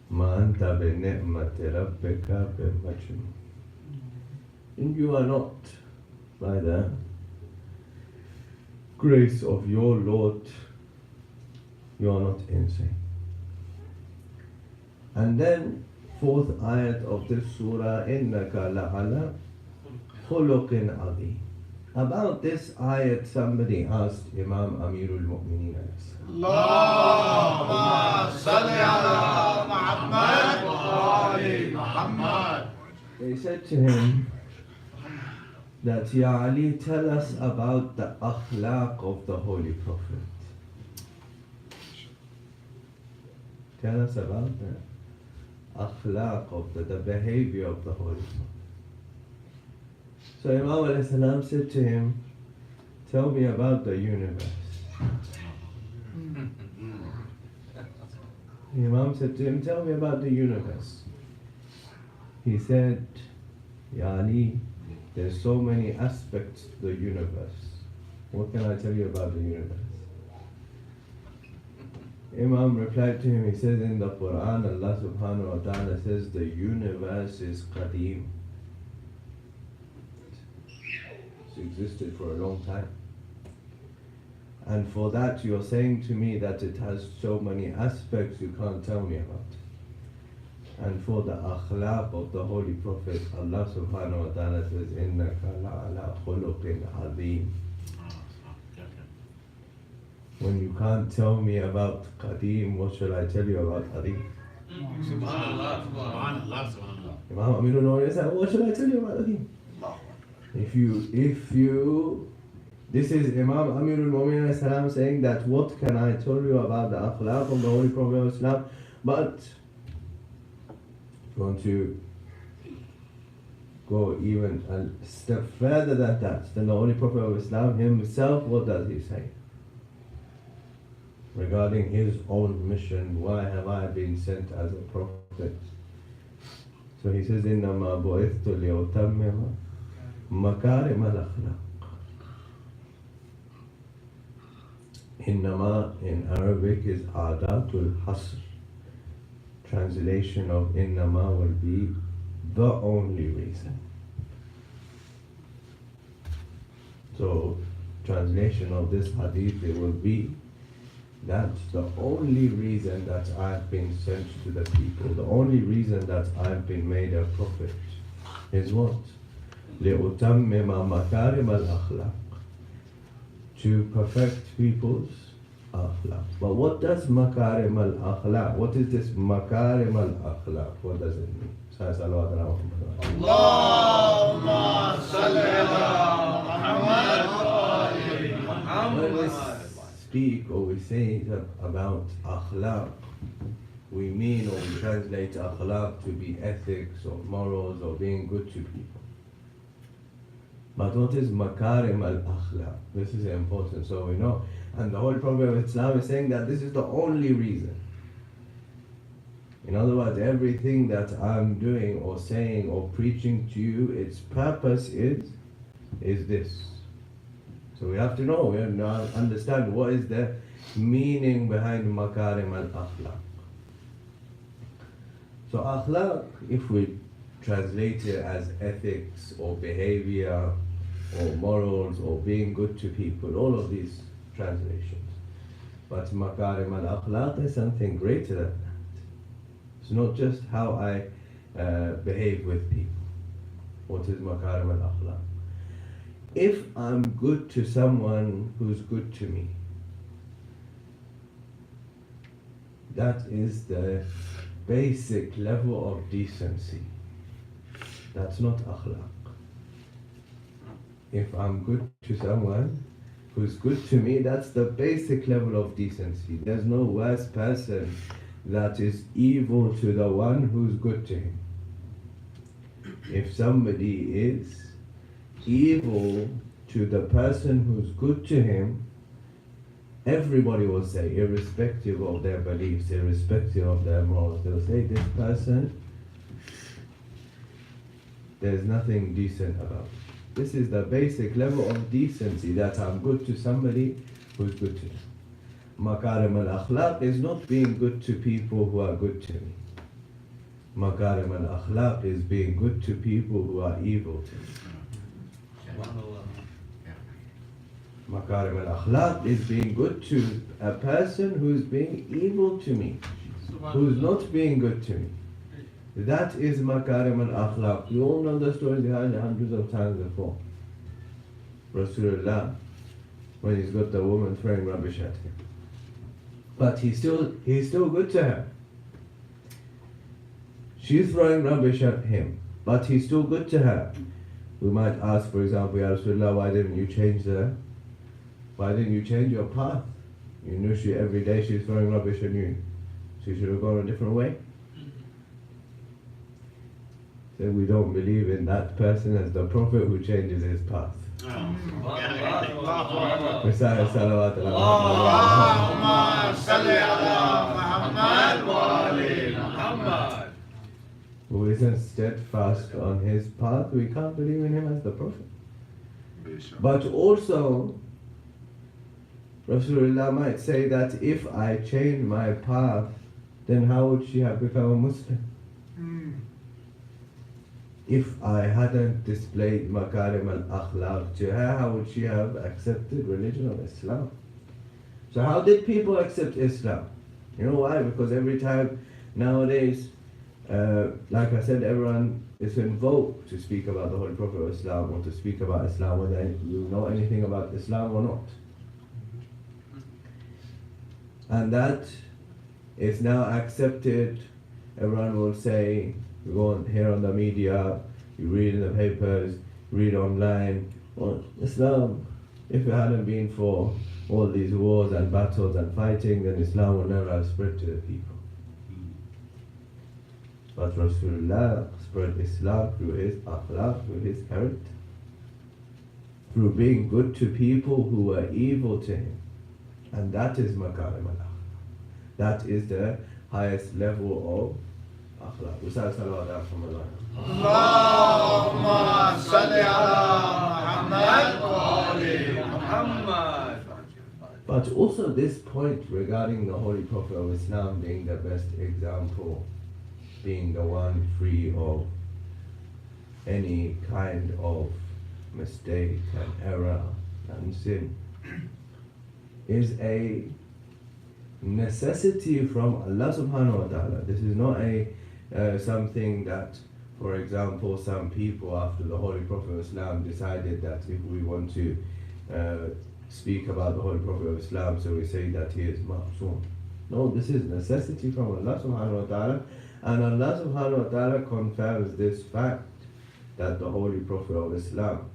Ma anta bi ni'mati rabbika bi majnun. And you are not, by the grace of your Lord, you are not insane. And then, fourth ayat of this surah, innaka la'ala khuluqin azim. About this ayat, somebody asked Imam Amirul Mu'mineen. Allahumma salli ala Muhammad wa ali Muhammad. They said to him that, Ya Ali, tell us about the akhlaq of the Holy Prophet. Tell us about the akhlaq of the behavior of the Holy Prophet. So Imam alayhi salam said to him, tell me about the universe. Imam said to him, tell me about the universe. He said, Ya Ali, there's so many aspects to the universe. What can I tell you about the universe? Imam replied to him, he says in the Quran, Allah subhanahu wa ta'ala says the universe is qadim. It's existed for a long time. And for that you're saying to me that it has so many aspects you can't tell me about. And for the akhlaq of the Holy Prophet, Allah subhanahu wa ta'ala says, innaka la'ala khuluqin azim. When you can't tell me about Qadim, what shall I tell you about Qadim? Subhanallah, subhanallah, subhanallah. Imam Amirul Mu'mineen said, what shall I tell you about Qadim? This is Imam Amirul Mu'mineen salam saying that what can I tell you about the akhlaq of the Holy Prophet of Islam? But going to go even a step further than that, then the Holy Prophet of Islam himself, what does he say? Regarding his own mission, why have I been sent as a prophet? So he says, إِنَّمَا بُعِثْتُ لِأُتَمِّمَ مَكَارِمَ الْأَخْلَاقِ. Innama in Arabic is Adatul Hasr. Translation of Innama will be the only reason. So, translation of this hadith, it will be that's the only reason that I've been sent to the people. The only reason that I've been made a prophet is what? لِأُتَمِّمَ مَكَارِمَ الْأَخْلَاقِ. To perfect people's akhlaq. But what does makarim al-akhlaq? What is this makarim al-akhlaq? What does it mean? Allahumma salli ala Muhammad wa ali Muhammad. When we speak or we say about akhlaq, we mean or we translate akhlaq to be ethics or morals or being good to people. But what is makarim al-akhlaq? This is important, so we know. And the Holy Prophet of Islam is saying that this is the only reason. In other words, everything that I'm doing or saying or preaching to you, its purpose is this. So we have to know, we have to understand what is the meaning behind makarim al-akhlaq. So akhlaq, if we translate it as ethics or behavior or morals or being good to people, all of these translations. But makarim al-akhlaq is something greater than that. It's not just how I behave with people. What is makarim al-akhlaq? If I'm good to someone who's good to me, that is the basic level of decency. That's not akhlaq. If I'm good to someone who's good to me, that's the basic level of decency. There's no worse person that is evil to the one who's good to him. If somebody is evil to the person who's good to him, everybody will say, irrespective of their beliefs, irrespective of their morals, they'll say, this person, there's nothing decent about it. This is the basic level of decency, that I'm good to somebody who's good to me. Makarim al-akhlaq is not being good to people who are good to me. Makarim al-akhlaq is being good to people who are evil to me. Makarim al-akhlaq is being good to a person who's being evil to me, who's not being good to me. That is makarim al-akhlaq. You all know the story behind it hundreds of times before. Rasulullah, when he's got the woman throwing rubbish at him. But he's still good to her. She's throwing rubbish at him, but he's still good to her. We might ask, for example, Ya Rasulullah, why didn't you change your path? You knew every day she's throwing rubbish at you. So you should have gone a different way. So we don't believe in that person as the Prophet who changes his path. Recite salawat Allahumma salli ala Muhammad wa ali Muhammad. Who isn't steadfast on his path, we can't believe in him as the Prophet. But also, Rasulullah might say that if I change my path, then how would she have become a Muslim? If I hadn't displayed makarim al-akhlaq to her, how would she have accepted religion of Islam? So how did people accept Islam? You know why? Because every time nowadays, like I said, everyone is invoked to speak about the Holy Prophet of Islam or to speak about Islam, whether you know anything about Islam or not. And that is now accepted. Everyone will say, you go on here on the media, you read in the papers, read online, well, Islam, if it hadn't been for all these wars and battles and fighting, then Islam would never have spread to the people. But Rasulullah spread Islam through his akhlaq, through his character, through being good to people who were evil to him. And that is makarim al-akhlaq. That is the highest level of akhlaq. Allahumma salli ala Muhammad wa ali Muhammad. But also this point regarding the Holy Prophet of Islam being the best example, being the one free of any kind of mistake and error and sin, is a necessity from Allah subhanahu wa ta'ala. This is not something that, for example, some people after the Holy Prophet of Islam decided that if we want to speak about the Holy Prophet of Islam, so we say that he is ma'soom. No, this is necessity from Allah subhanahu wa ta'ala, and Allah subhanahu wa ta'ala confirms this fact that the Holy Prophet of Islam,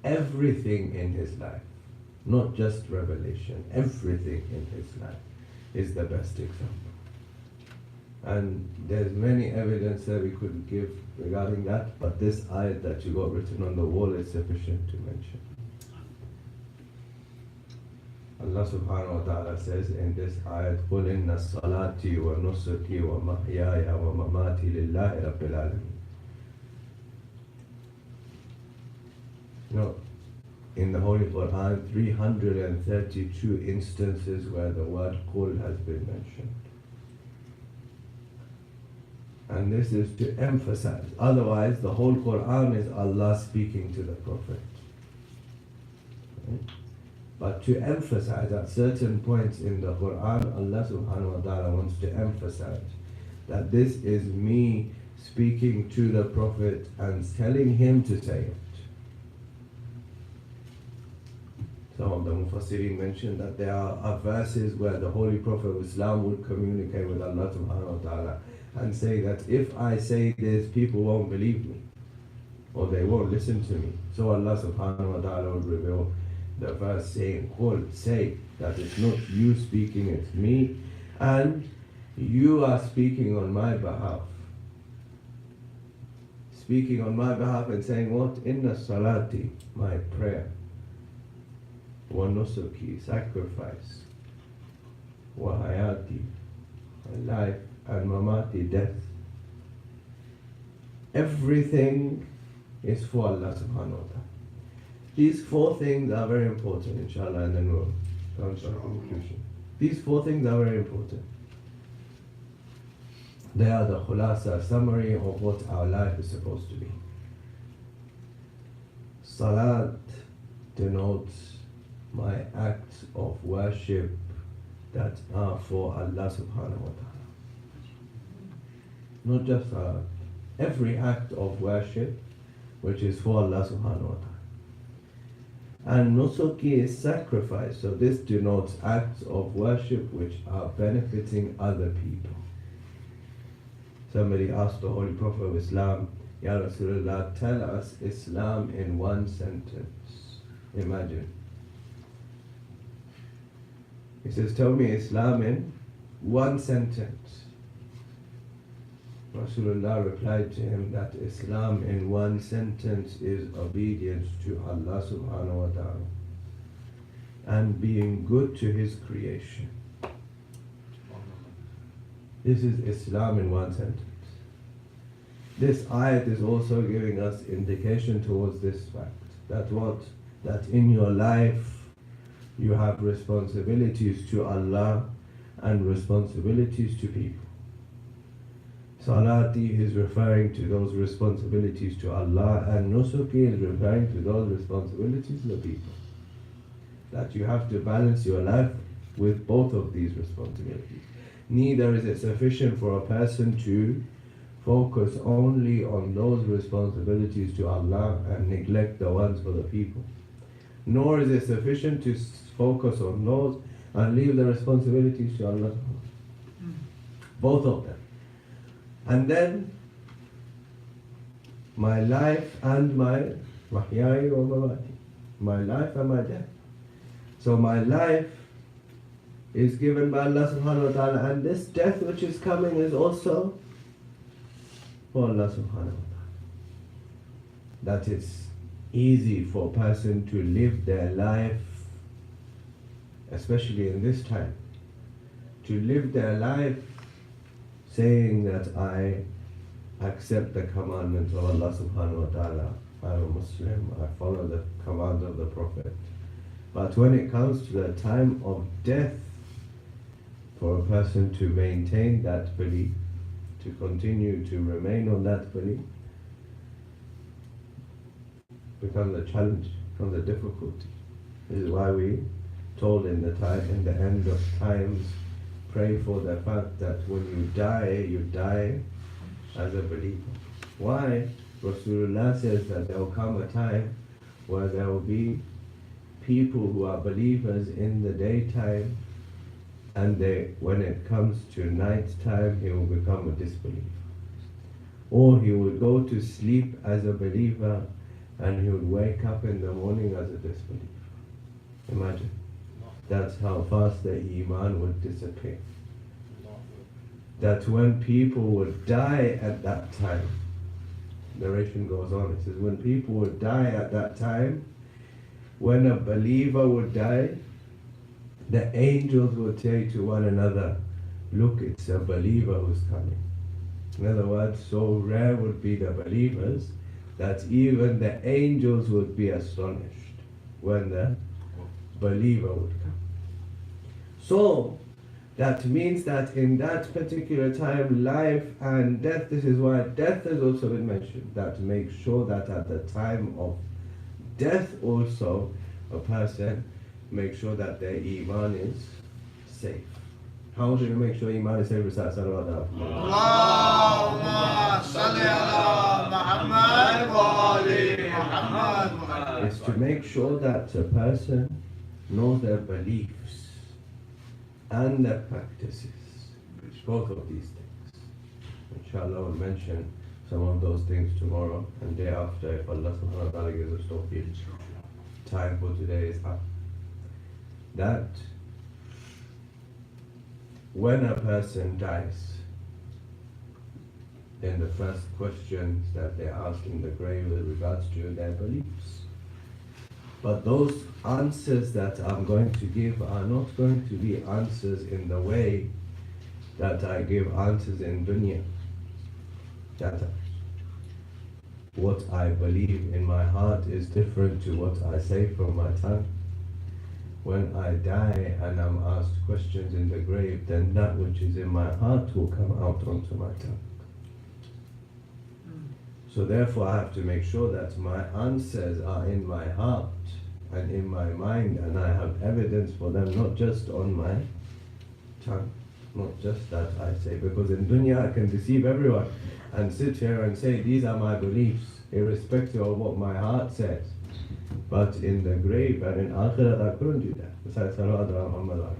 everything in his life, not just revelation, everything in his life is the best example. And there's many evidence that we could give regarding that, but this ayat that you got written on the wall is sufficient to mention. Allah subhanahu wa ta'ala says in this ayat, قُلْ إِنَّ الصَّلَاةِ وَنُسُكِي وَمَحْيَايَ وَمَمَاتِي لِلَّهِ رَبِّ الْعَالَمِينَ. You know, in the Holy Quran, 332 instances where the word Qul has been mentioned. And this is to emphasize. Otherwise, the whole Quran is Allah speaking to the Prophet. Okay? But to emphasize at certain points in the Quran, Allah subhanahu wa ta'ala wants to emphasize that this is me speaking to the Prophet and telling him to say it. Some of the Mufassirin mentioned that there are verses where the Holy Prophet of Islam would communicate with Allah subhanahu wa ta'ala and say that if I say this, people won't believe me or they won't listen to me. So Allah subhanahu wa ta'ala would reveal the verse saying, Qul, say that it's not you speaking, it's me, and you are speaking on my behalf. Speaking on my behalf and saying what? Inna salati, my prayer. Wa nusuki, sacrifice. Wa hayati, life. And mamati, death. Everything is for Allah subhanahu wa ta'ala. These four things are very important, inshallah, and then we'll come to a conclusion. These four things are very important. They are the khulasa, summary of what our life is supposed to be. Salat denotes my acts of worship that are for Allah subhanahu wa ta'ala. Not just salat, every act of worship which is for Allah subhanahu wa ta'ala. And nusuki is sacrifice, so this denotes acts of worship which are benefiting other people. Somebody asked the Holy Prophet of Islam, Ya Rasulullah, tell us Islam in one sentence. Imagine. He says, tell me Islam in one sentence. Rasulullah replied to him that Islam in one sentence is obedience to Allah subhanahu wa ta'ala and being good to His creation. This is Islam in one sentence. This ayat is also giving us indication towards this fact, that what? That in your life you have responsibilities to Allah and responsibilities to people. Salati is referring to those responsibilities to Allah, and Nusuki is referring to those responsibilities to the people. That you have to balance your life with both of these responsibilities. Neither is it sufficient for a person to focus only on those responsibilities to Allah and neglect the ones for the people. Nor is it sufficient to focus on those and leave the responsibilities to Allah. Both of them. And then, my life and my mahyai wa mamati. My life and my death. So my life is given by Allah subhanahu wa ta'ala, and this death which is coming is also for Allah subhanahu wa ta'ala. That it's easy for a person to live their life, especially in this time, to live their life saying that I accept the commandments of Allah subhanahu wa ta'ala, I'm a Muslim, I follow the commands of the Prophet. But when it comes to the time of death, for a person to maintain that belief, to continue to remain on that belief, becomes a challenge, becomes a difficulty. This is why we told in the end of times, pray for the fact that when you die as a believer. Why? Rasulullah says that there will come a time where there will be people who are believers in the daytime, and when it comes to night time, he will become a disbeliever. Or he will go to sleep as a believer and he would wake up in the morning as a disbeliever. Imagine. That's how fast the Iman would disappear. That when people would die at that time, narration goes on, it says when people would die at that time, when a believer would die, the angels would say to one another, look, it's a believer who's coming. In other words, so rare would be the believers that even the angels would be astonished when the believer would come. So, that means that in that particular time, life and death, this is why death has also been mentioned, that make sure that at the time of death also, a person makes sure that their Iman is safe. How do you make sure Iman is safe? Recite salawat. Allahumma salli ala Muhammad wa ali Muhammad. It's to make sure that a person knows their beliefs and their practices. Both of these things. Inshallah, we'll mention some of those things tomorrow and day after, if Allah subhanahu wa ta'ala gives us tawfiq. Time for today is up. That when a person dies, then the first questions that they ask in the grave with regards to their beliefs. But those answers that I'm going to give are not going to be answers in the way that I give answers in dunya. That what I believe in my heart is different to what I say from my tongue. when I die and I'm asked questions in the grave, then that which is in my heart will come out onto my tongue. So therefore I have to make sure that my answers are in my heart and in my mind, and I have evidence for them, not just on my tongue, not just that I say. Because in dunya I can deceive everyone and sit here and say these are my beliefs, irrespective of what my heart says. But in the grave and in akhirat I couldn't do that. Besides, salawat ala Muhammad.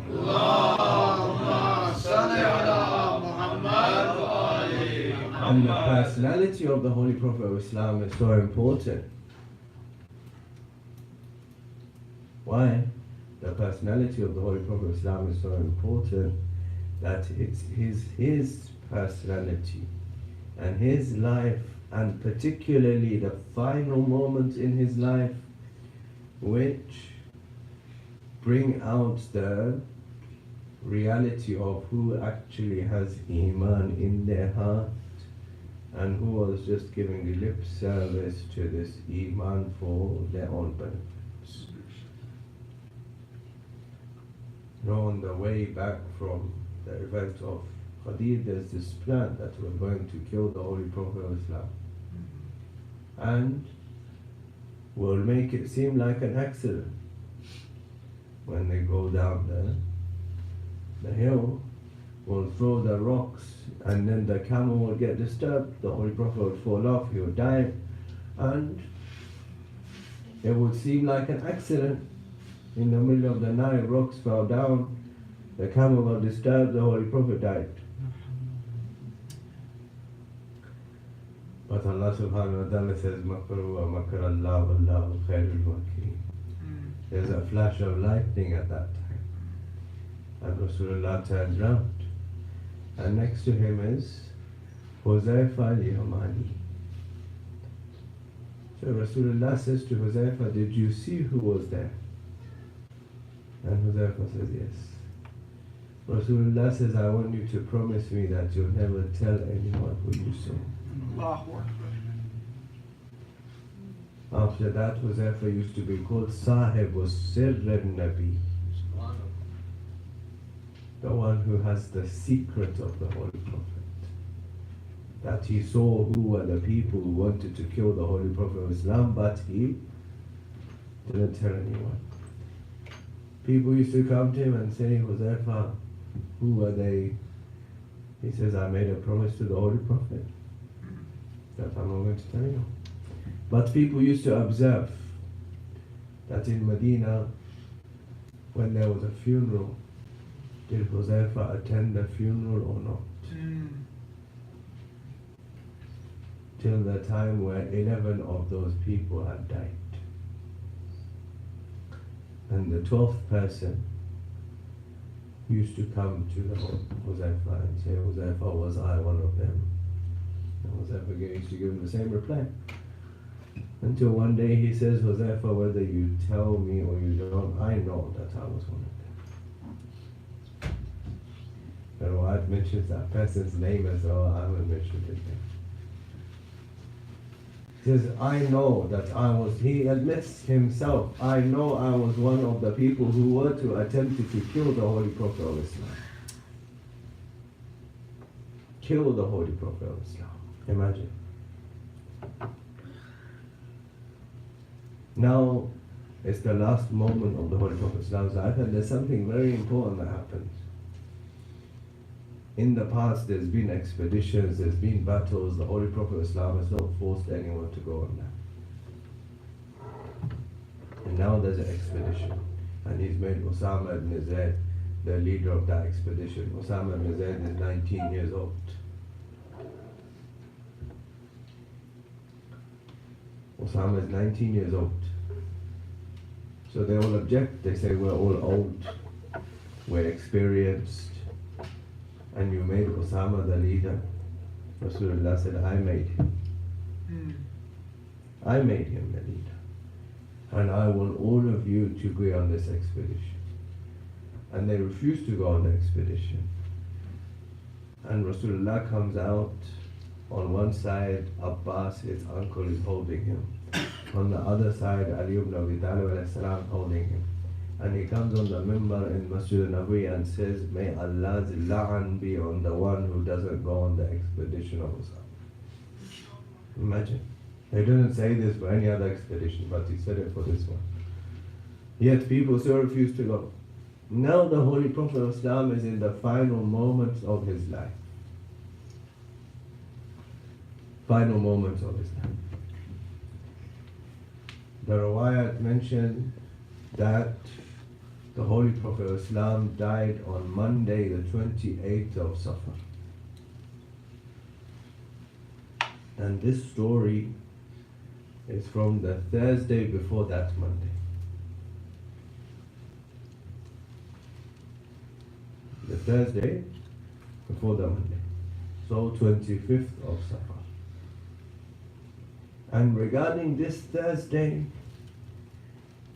Allahumma salli ala Muhammad wa ali Muhammad. And the personality of the Holy Prophet of Islam is so important. Why? The personality of the Holy Prophet of Islam is so important that it's his personality and his life, and particularly the final moments in his life, which bring out the reality of who actually has Iman in their heart and who was just giving lip service to this Iman for their own benefits. You know, on the way back from the event of Khadir, there's this plan that we're going to kill the Holy Prophet of Islam. And we'll make it seem like an accident. When they go down the hill, we'll throw the rocks, and then the camel will get disturbed, the Holy Prophet will fall off, he will die, and it would seem like an accident. In the middle of the night, rocks fell down, the camel got disturbed, the Holy Prophet died. But Allah subhanahu wa ta'ala says, Makaru wa makar Allah wallahu khairul makirin. There's a flash of lightning at that time. And Rasulullah turns round. And next to him is Huzaifa al-Yamani. So Rasulullah says to Huzaifa, did you see who was there? And Huzaifa says, yes. Rasulullah says, I want you to promise me that you'll never tell anyone who you saw. After that, Huzaifa used to be called Sahib was Sirr al-Nabi, the one who has the secret of the Holy Prophet. That he saw who were the people who wanted to kill the Holy Prophet of Islam, but he didn't tell anyone. People used to come to him and say, Huzaifa, who were they? He says, I made a promise to the Holy Prophet that I'm not going to tell you. But people used to observe that in Medina, when there was a funeral, did Huzaifa attend the funeral or not? Till the time where 11 of those people had died. And the 12th person used to come to the Huzaifa and say, Huzaifa, was I one of them? And Huzaifa used to give him the same reply. Until one day he says, Huzaifa, whether you tell me or you don't, I know that I was one of them. But Wa'ad mentions that person's name as well. I haven't mentioned his name. He says, I know that I was, he admits himself, I know I was one of the people who were to attempt to kill the Holy Prophet of Islam. Kill the Holy Prophet of Islam. Imagine. Now, it's the last moment of the Holy Prophet of Islam's life, and there's something very important that happens. In the past, there's been expeditions, there's been battles. The Holy Prophet of Islam has not forced anyone to go on that. And now there's an expedition, and he's made Osama ibn Zayd the leader of that expedition. Osama ibn Zayd is 19 years old. Osama is 19 years old. So they all object. They say, we're all old, we're experienced, and you made Osama the leader. Rasulullah said, I made him. I made him the leader. And I want all of you to go on this expedition. And they refused to go on the expedition. And Rasulullah comes out. On one side, Abbas, his uncle, is holding him. On the other side, Ali ibn Abi Talib alayhi salam holding him. And he comes on the mimbar in Masjid al-Nabi and says, may Allah's la'an be on the one who doesn't go on the expedition of Osaki. Imagine. He didn't say this for any other expedition, but he said it for this one. Yet people still refuse to go. Now the Holy Prophet of Islam is in the final moments of his life. Final moments of his life. The riwayat mentioned that the Holy Prophet of Islam died on Monday the 28th of Safar. And this story is from the Thursday before that Monday. The Thursday before the Monday. So 25th of Safar. And regarding this Thursday,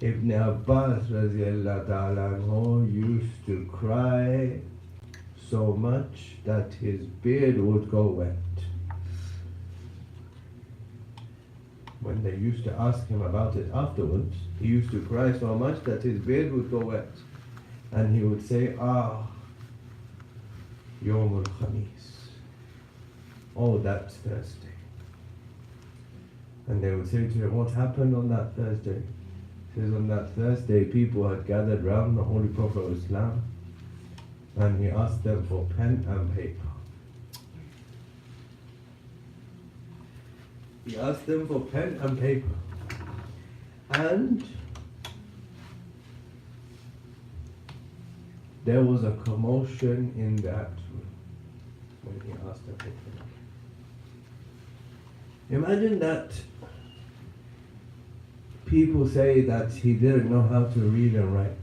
Ibn Abbas radiallahu ta'ala anhu used to cry so much that his beard would go wet. When they used to ask him about it afterwards, he used to cry so much that his beard would go wet. And he would say, Yawm al-Khamis. Oh, that's Thursday. And they would say to him, what happened on that Thursday? He says, on that Thursday, people had gathered round the Holy Prophet of Islam, and he asked them for pen and paper. He asked them for pen and paper. And there was a commotion in that room when he asked them for pen and paper. Imagine that people say that he didn't know how to read and write.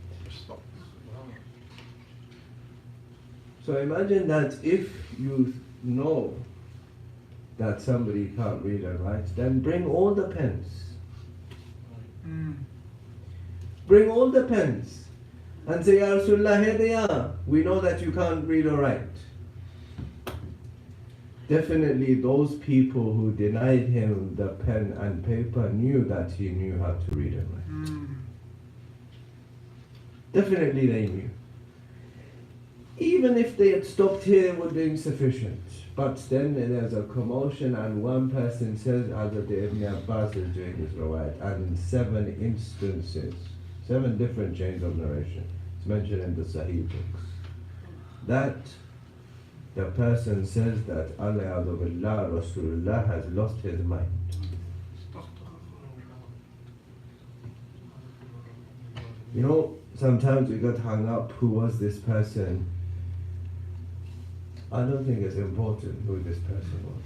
So imagine that if you know that somebody can't read and write, then bring all the pens. Bring all the pens and say, Ya Rasulullah, here they are. We know that you can't read or write. Definitely those people who denied him the pen and paper knew that he knew how to read and write. Definitely they knew. Even if they had stopped here, it would be insufficient. But then there's a commotion and one person says, Hazrat Ibn Abbas is doing his rawat, and in 7 instances, 7 different chains of narration, it's mentioned in the Sahih books, that the person says that Allah Rasulullah has lost his mind. You know, sometimes we got hung up, who was this person? I don't think it's important who this person was.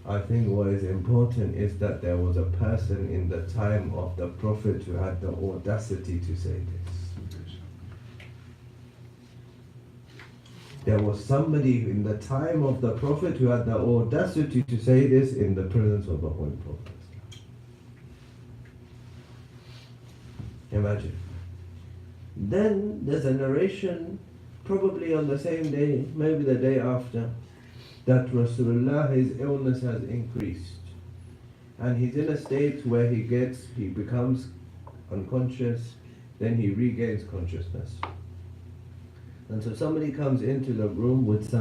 I think what is important is that there was a person in the time of the Prophet who had the audacity to say this. There was somebody in the time of the Prophet who had the audacity to say this in the presence of the Holy Prophet. Imagine. Then there's a narration, probably on the same day, maybe the day after, that Rasulullah, his illness has increased. And he's in a state where he becomes unconscious, then he regains consciousness. And so somebody comes into the room with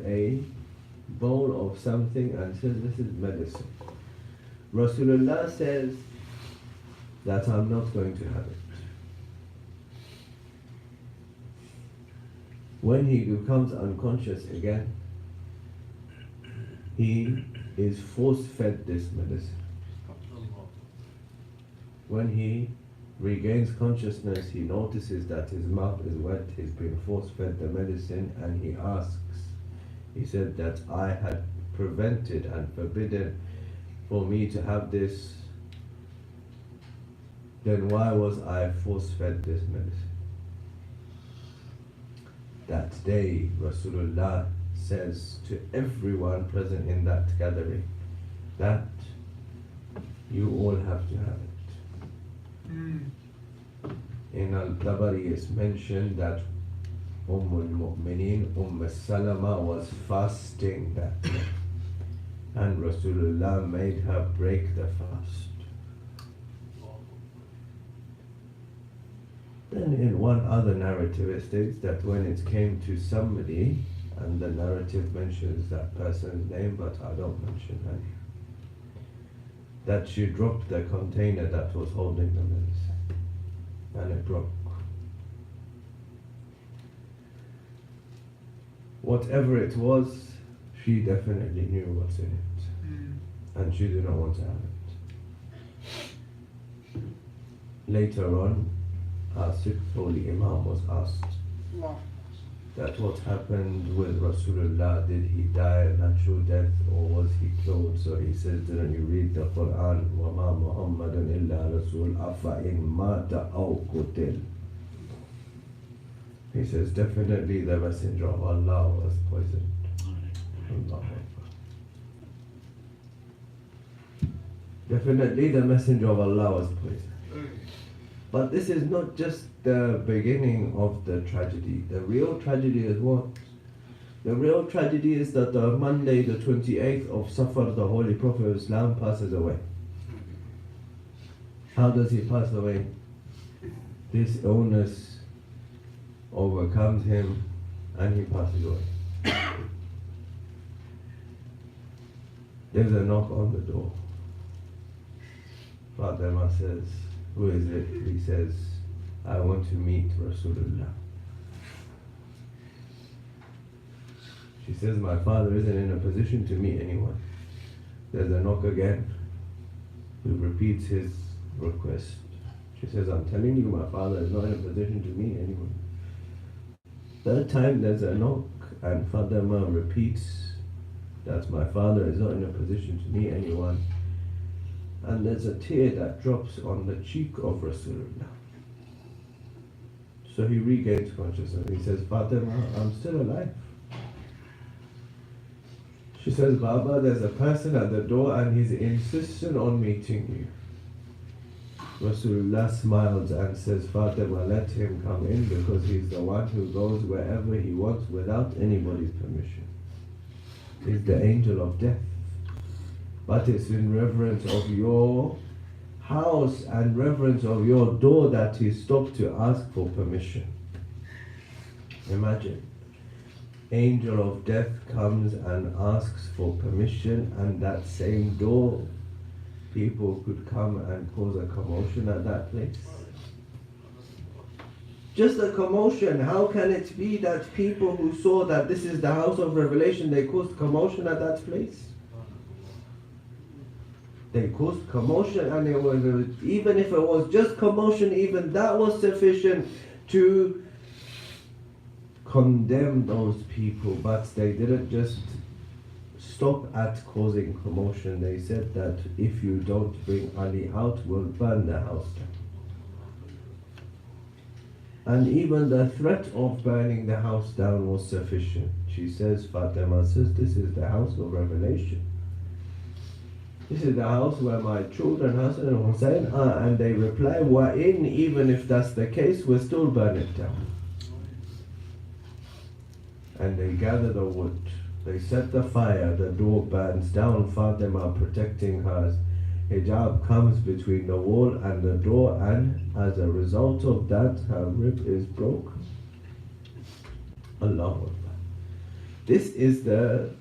a bowl of something and says, this is medicine. Rasulullah says that I'm not going to have it. When he becomes unconscious again, he is force-fed this medicine. When he regains consciousness, he notices that his mouth is wet, he's been force-fed the medicine, and he asks, he said that I had prevented and forbidden for me to have this, then why was I force-fed this medicine? That day, Rasulullah says to everyone present in that gathering that you all have to have it. In Al-Tabari it's mentioned that al-Mu'mineen Salama was fasting that day, and Rasulullah made her break the fast. then in one other narrative it states that when it came to somebody, and the narrative mentions that person's name, but I don't mention her name, that she dropped the container that was holding the medicine, and it broke. Whatever it was, she definitely knew what's in it, and she did not want to have it. Later on, our sixth holy Imam was asked that what happened with Rasulullah, did he die a natural death or was he killed? So he says, didn't you read the Quran, وَمَا مُحَمَّدٌ إِلَّا رَسُولٌ أَفَإِن مَاتَ أَوْ قُتِلَ? He says, definitely the Messenger of Allah was poisoned. Allahu Akbar. Definitely the Messenger of Allah was poisoned. But this is not just the beginning of the tragedy. The real tragedy is what? The real tragedy is that the Monday, the 28th of Safar, the Holy Prophet of Islam passes away. How does he pass away? This illness overcomes him and he passes away. There's a knock on the door. Fatima says, who is it? He says, I want to meet Rasulullah. She says, my father isn't in a position to meet anyone. There's a knock again. He repeats his request. She says, I'm telling you, my father is not in a position to meet anyone. Third time there's a knock, and Fatima repeats that my father is not in a position to meet anyone. And there's a tear that drops on the cheek of Rasulullah. So he regains consciousness. He says, Fatima, I'm still alive. She says, Baba, there's a person at the door and he's insistent on meeting you. Rasulullah smiles and says, Fatima, let him come in because he's the one who goes wherever he wants without anybody's permission. He's the angel of death. But it's in reverence of your house and reverence of your door that he stopped to ask for permission. Imagine. Angel of death comes and asks for permission, and that same door, people could come and cause a commotion at that place. Just a commotion. How can it be that people who saw that this is the house of revelation, they caused commotion at that place? They caused commotion, and it was, even if it was just commotion, even that was sufficient to condemn those people. But they didn't just stop at causing commotion. They said that if you don't bring Ali out, we'll burn the house down. And even the threat of burning the house down was sufficient. She says, Fatima says, this is the house of revelation. This is the house where my children, Hassan and Hussein, are. And they reply, we're in, even if that's the case, we'll still burn it down. And they gather the wood. They set the fire, the door burns down. Fatima, protecting her hijab, comes between the wall and the door, and as a result of that, her rib is broken. Allahu Akbar. This is the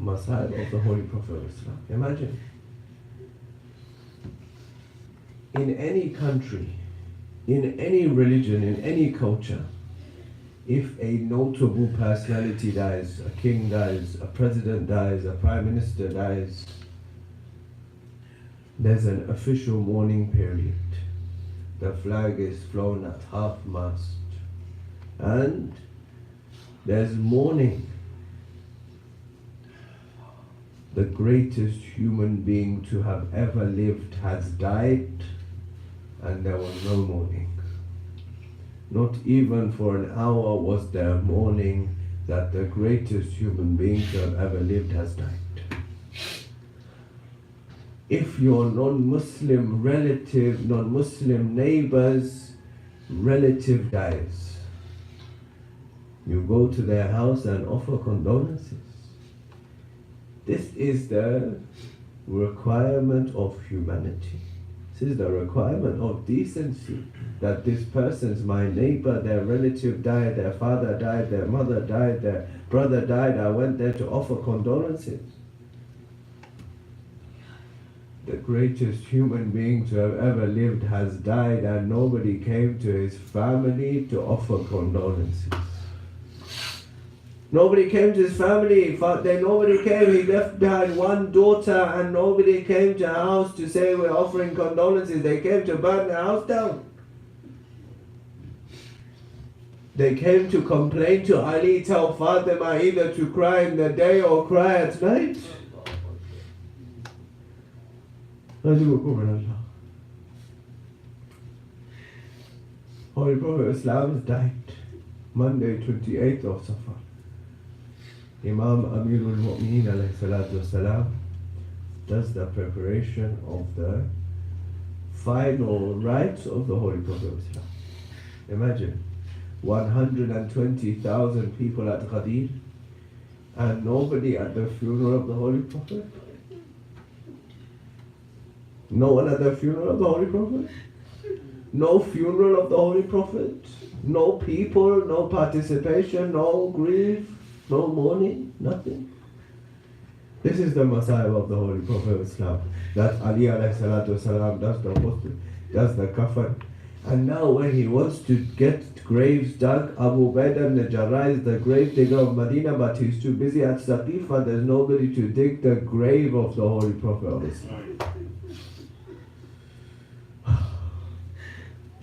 Masahib of the Holy Prophet of Islam. Imagine. In any country, in any religion, in any culture, if a notable personality dies, a king dies, a president dies, a prime minister dies, there's an official mourning period. The flag is flown at half-mast. And there's mourning. The greatest human being to have ever lived has died, and there was no mourning. Not even for an hour was there mourning that the greatest human being to have ever lived has died. If your non-Muslim relative, non-Muslim neighbor's relative dies, you go to their house and offer condolences. This is the requirement of humanity. This is the requirement of decency, that this person's my neighbor, their relative died, their father died, their mother died, their brother died. I went there to offer condolences. The greatest human being to have ever lived has died, and nobody came to his family to offer condolences. Nobody came to his family. Nobody came. He left behind one daughter, and nobody came to our house to say we're offering condolences. They came to burn the house down. They came to complain to Ali, tell Fatima either to cry in the day or cry at night. Holy Prophet Islam died Monday 28th of Safar. Imam Amirul Mu'mineen alayhi salatu wasalam does the preparation of the final rites of the Holy Prophet of Islam. Imagine 120,000 people at Ghadir and nobody at the funeral of the Holy Prophet. No one at the funeral of the Holy Prophet. No funeral of the Holy Prophet. No people, no participation, no grief, no mourning, nothing. This is the Messiah of the Holy Prophet of Islam. That Ali alayhi salatu wasalam does the ghusl, does the kafan. And now when he wants to get graves dug, Abu Ubaidah ibn Jarrah is the grave digger of Medina, but he's too busy at Saqifa. There's nobody to dig the grave of the Holy Prophet of Islam.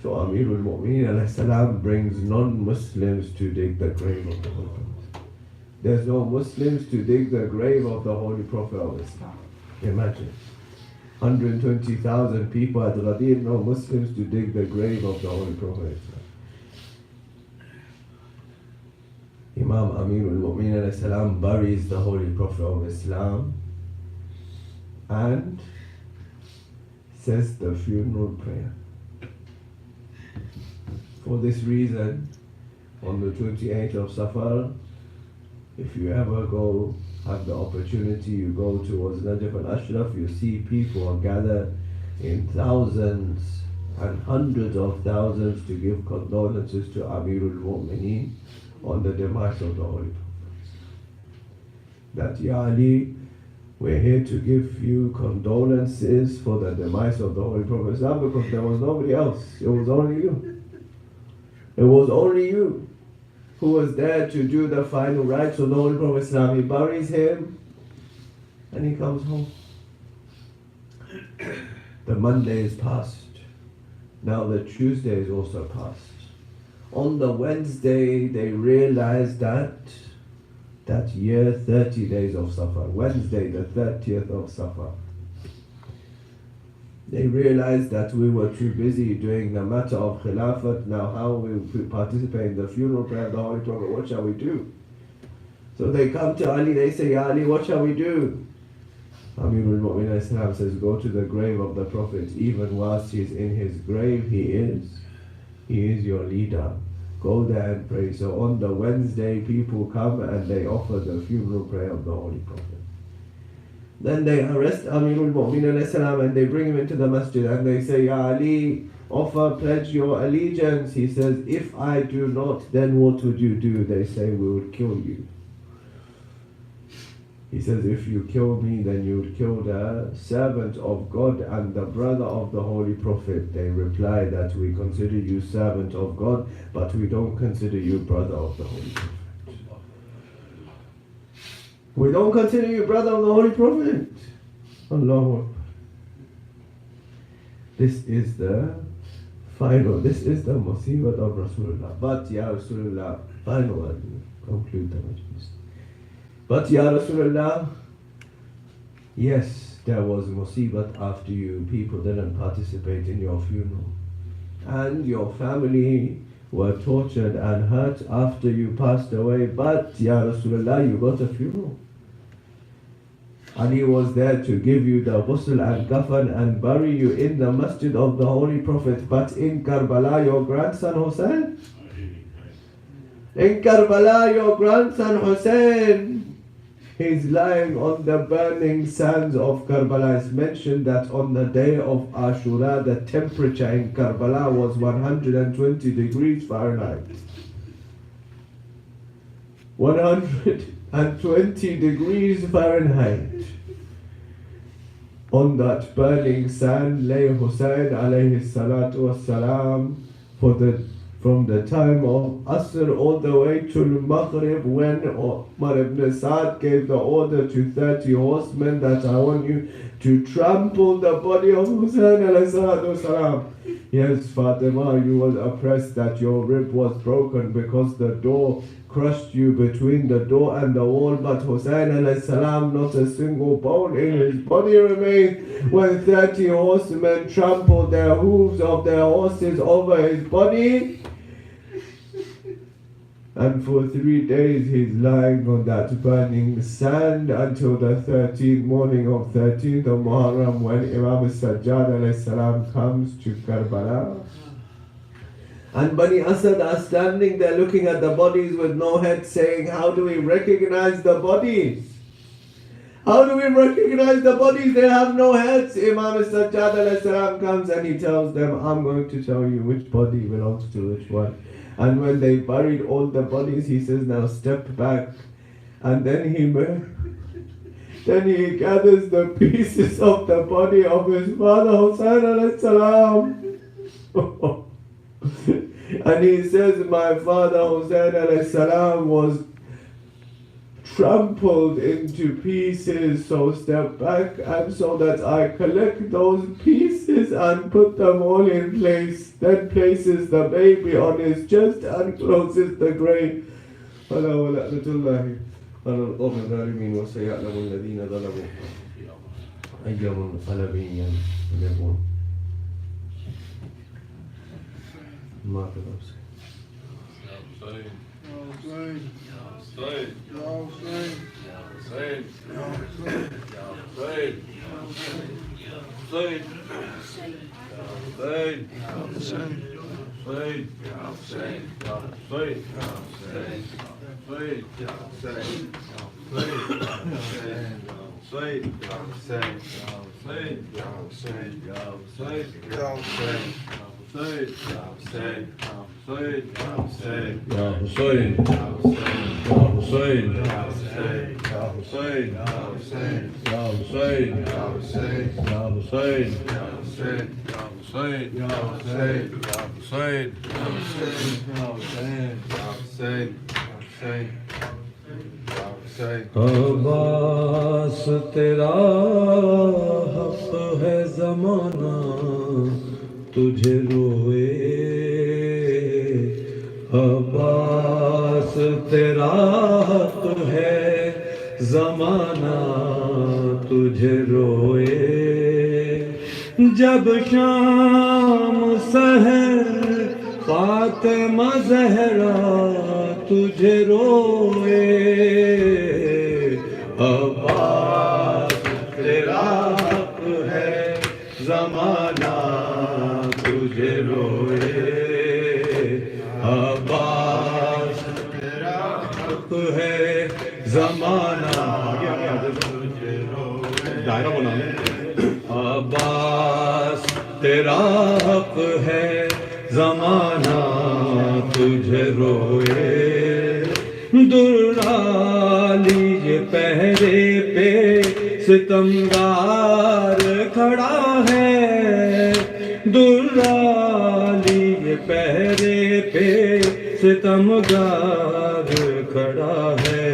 So Amirul Mu'mineen alayhi salam brings non-Muslims to dig the grave of the Holy Prophet. There's no Muslims to dig the grave of the Holy Prophet of Islam. Imagine. 120,000 people at Ghadir, no Muslims to dig the grave of the Holy Prophet of Islam. Imam Amirul Mu'mineen alayhi salam buries the Holy Prophet of Islam and says the funeral prayer. For this reason, on the 28th of Safar, if you ever go, have the opportunity, you go towards Najaf al-Ashraf, you see people gathered in thousands and hundreds of thousands to give condolences to Amirul Mu'mineen on the demise of the Holy Prophet. That, Ya Ali, we're here to give you condolences for the demise of the Holy Prophet Islam, because there was nobody else. It was only you. It was only you who was there to do the final rites of the Holy Prophet Islam. He buries him and he comes home. The Monday is past. Now the Tuesday is also past. On the Wednesday, they realized that year, 30 days of Safar, Wednesday, the 30th of Safar, they realized that we were too busy doing the matter of Khilafat. Now how we participate in the funeral prayer of the Holy Prophet, what shall we do? So they come to Ali, they say, Ya Ali, what shall we do? Amirul Mu'mineen says, go to the grave of the Prophet. Even whilst he's in his grave, he is your leader. Go there and pray. So on the Wednesday, people come and they offer the funeral prayer of the Holy Prophet. Then they arrest Amirul Mu'mineen and they bring him into the masjid and they say, Ya Ali, offer, pledge your allegiance. He says, if I do not, then what would you do? They say, we would kill you. He says, if you kill me, then you would kill the servant of God and the brother of the Holy Prophet. They reply that we consider you servant of God, but we don't consider you brother of the Holy Prophet. We don't consider you brother of the Holy Prophet. Allahu Akbar. This is the final, this is the musibat of Rasulullah. But Ya Rasulullah, final word, conclude the majlis. But Ya Rasulullah, yes, there was musibat after you. People didn't participate in your funeral. And your family were tortured and hurt after you passed away. But Ya Rasulullah, you got a funeral. Ali was there to give you the ghusl and kafan and bury you in the masjid of the Holy Prophet. But in Karbala, your grandson Hussein, He's lying on the burning sands of Karbala. It's mentioned that on the day of Ashura, the temperature in Karbala was 120 degrees Fahrenheit. 120 degrees Fahrenheit. On that burning sand lay Hussein alayhi salatu wassalam from the time of Asr all the way to Maghrib, when Umar ibn Sa'd gave the order to 30 horsemen that I want you to trample the body of Hussein alayhi salatu wassalam. Yes, Fatima, you was oppressed that your rib was broken because the door crushed you between the door and the wall, but Hussein alayhi salam, not a single bone in his body remained when 30 horsemen trampled their hooves of their horses over his body. And for 3 days he's lying on that burning sand until the 13th morning of 13th of Muharram, when Imam Sajjad alayhi salam comes to Karbala. And Bani Asad are standing there looking at the bodies with no head, saying, how do we recognize the bodies? How do we recognize the bodies? They have no heads. Imam Sajjad alayhi salam comes and he tells them, I'm going to tell you which body belongs to which one. And when they buried all the bodies, he says, now step back. And then he gathers the pieces of the body of his father Hussein alayhi salam. And he says, my father Hussein alayhi salam was trampled into pieces, so step back, and so that I collect those pieces and put them all in place, then places the baby on his chest and closes the grave. Abbas तेरा हक है ज़माना तुझे रोए, अब्बास तेरा हक है ज़माना तुझे रोए, जब शाम सहर फातिमा ज़हरा तुझे रोए, अब्बास तेरा हक है ज़माना तुझे रोए, अब्बास तेरा हक है ज़माना तुझे रोए, दायरा बना ले, अब्बास तेरा हक है ज़माना तुझे रोए, दुर्राली ये पहरे पे सितमगार खड़ा है, दुर्राली ये पहरे पे सितमगार खड़ा है,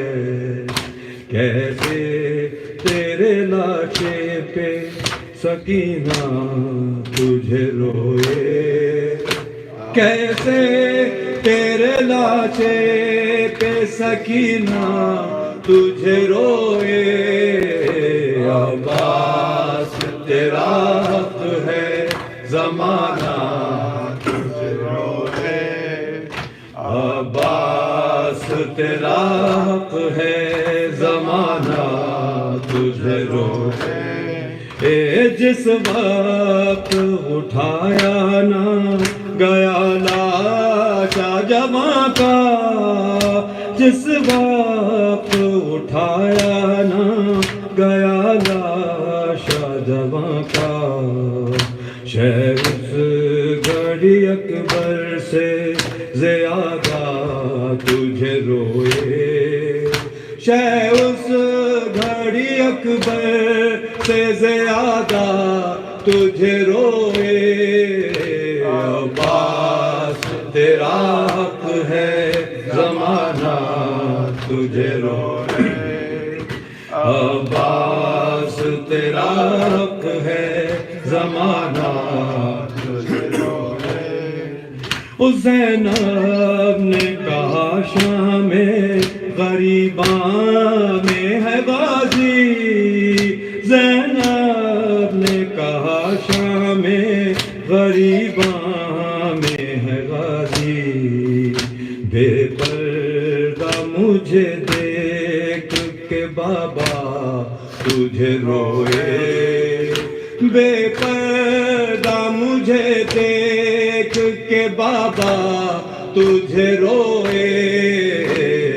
कैसे तेरे लाशे पे सकीना तुझे रोए, कैसे तेरे लाशे पे सकीना तुझे रोए, अब्बास तेरा हक है ज़माना तुझे रोए, अब्बास तेरा हक है ज़माना तुझे रोए, जिस वक्त उठाया ना गया लाशा जवां का, जिस वक्त اٹھایا نہ گیا لاشا جواں کا، شہ اس گھڑی اکبر سے زیادہ تجھے روئے، شہ اس گھڑی اکبر سے زیادہ تجھے روئے، عباس تیرا حق ہے زمانہ تجھے روئے، عباس تیرا حق ہے زمانہ تجھے روئے۔ زینب نے کہا شام غریباں میں ہے غازی، زینب نے کہا شام غریباں میں ہے غازی، بے پردہ مجھے دیکھ کے بابا تجھے روئے، بے پردہ مجھے دیکھ کے بابا تجھے روئے،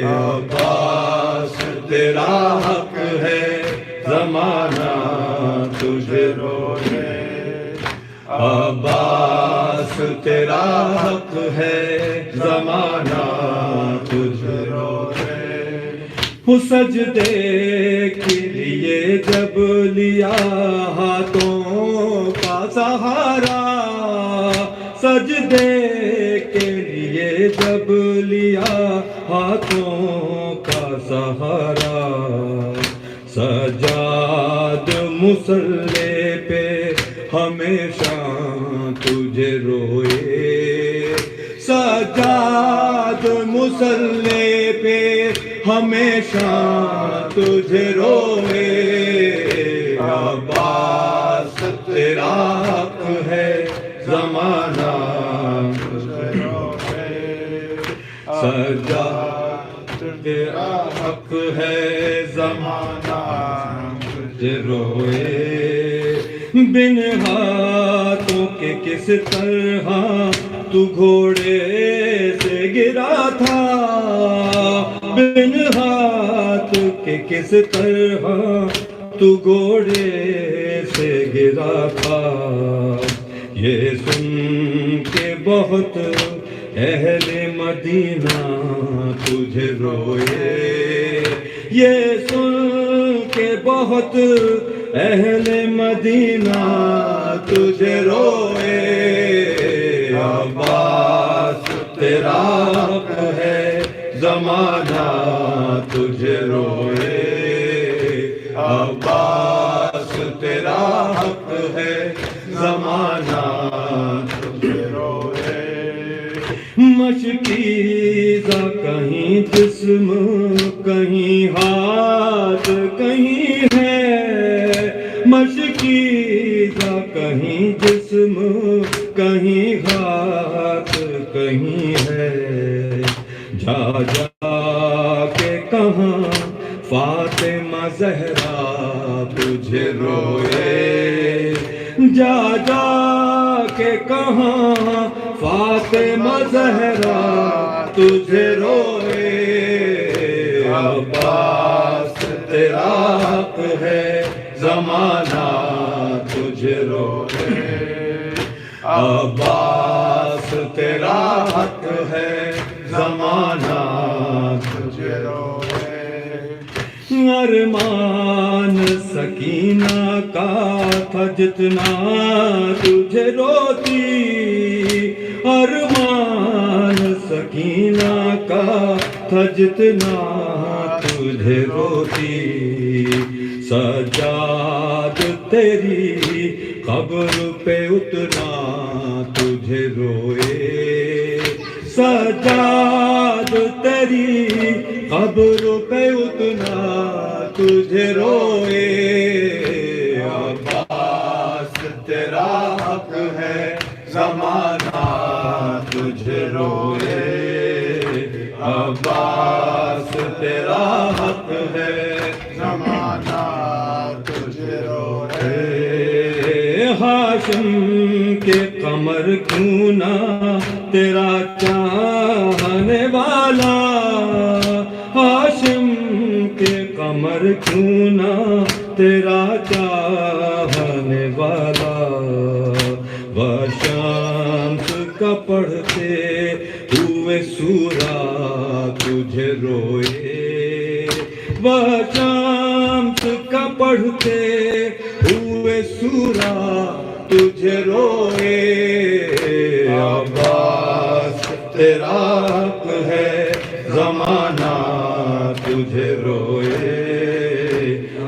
عباس تیرا حق ہے زمانہ تجھے روئے، عباس تیرا حق ہے زمانہ تجھے روئے۔ سجدے کے لیے جب لیا ہاتھوں کا سہارا، سجدے کے لیے جب لیا ہاتھوں کا سہارا، سجاد مصلی پہ ہمیشہ تجھے روئے، سجاد مصلی پہ ہمیشہ تجھے روئے، عباس تیرا حق ہے زمانہ تجھے روئے، سجاد تیرا حق ہے زمانہ تجھے روئے، بن ہاتھوں کے کس طرح تو گھوڑے سے گرا تھا، بن ہاتھ کے کس طرح تو گھوڑے سے گرا تھا، یہ سن کے بہت اہل مدینہ تجھے روئے، یہ سن کے بہت اہل مدینہ تجھے روئے، عباس تیرا حق ہے زمانہ تجھے روئے، عباس تیرا حق ہے زمانہ تجھے روئے، مشکیزہ کہیں جسم کہیں ہاتھ کہیں ہے، مشکیزہ کہیں جسم کہیں ہاتھ کہیں ہے، جا جا کے کہاں فاطمہ زہرا تجھے روئے، جا جا کے کہاں فاطمہ زہرا تجھے روئے، عباس تیرا حق ہے زمانہ تجھے روئے، عباس تیرا حق ہے زمانہ تجھے روئے، ارمان سکینہ کا تھا جتنا تجھے روتی، ارمان سکینہ کا تھا جتنا تجھے روتی، سجاد تیری قبر پہ اتنا تجھے روئے، سجاد تیری قبر پہ اتنا تجھے روئے، عباس تیرا حق ہے زمانہ تجھے روئے، عباس تیرا حق ہے زمانہ تجھے روئے، ہاشم کے قمر کیوں نہ تیرا چاہنے والا، ہاشم کے یار کیوں نہ تیرا چاہنے والا شمس کا پڑھتے ہوئے سورہ تجھے روئے شمس کا پڑھتے ہوئے سورہ تجھے روئے عباس تیرا حق ہے زمانہ تجھے روئے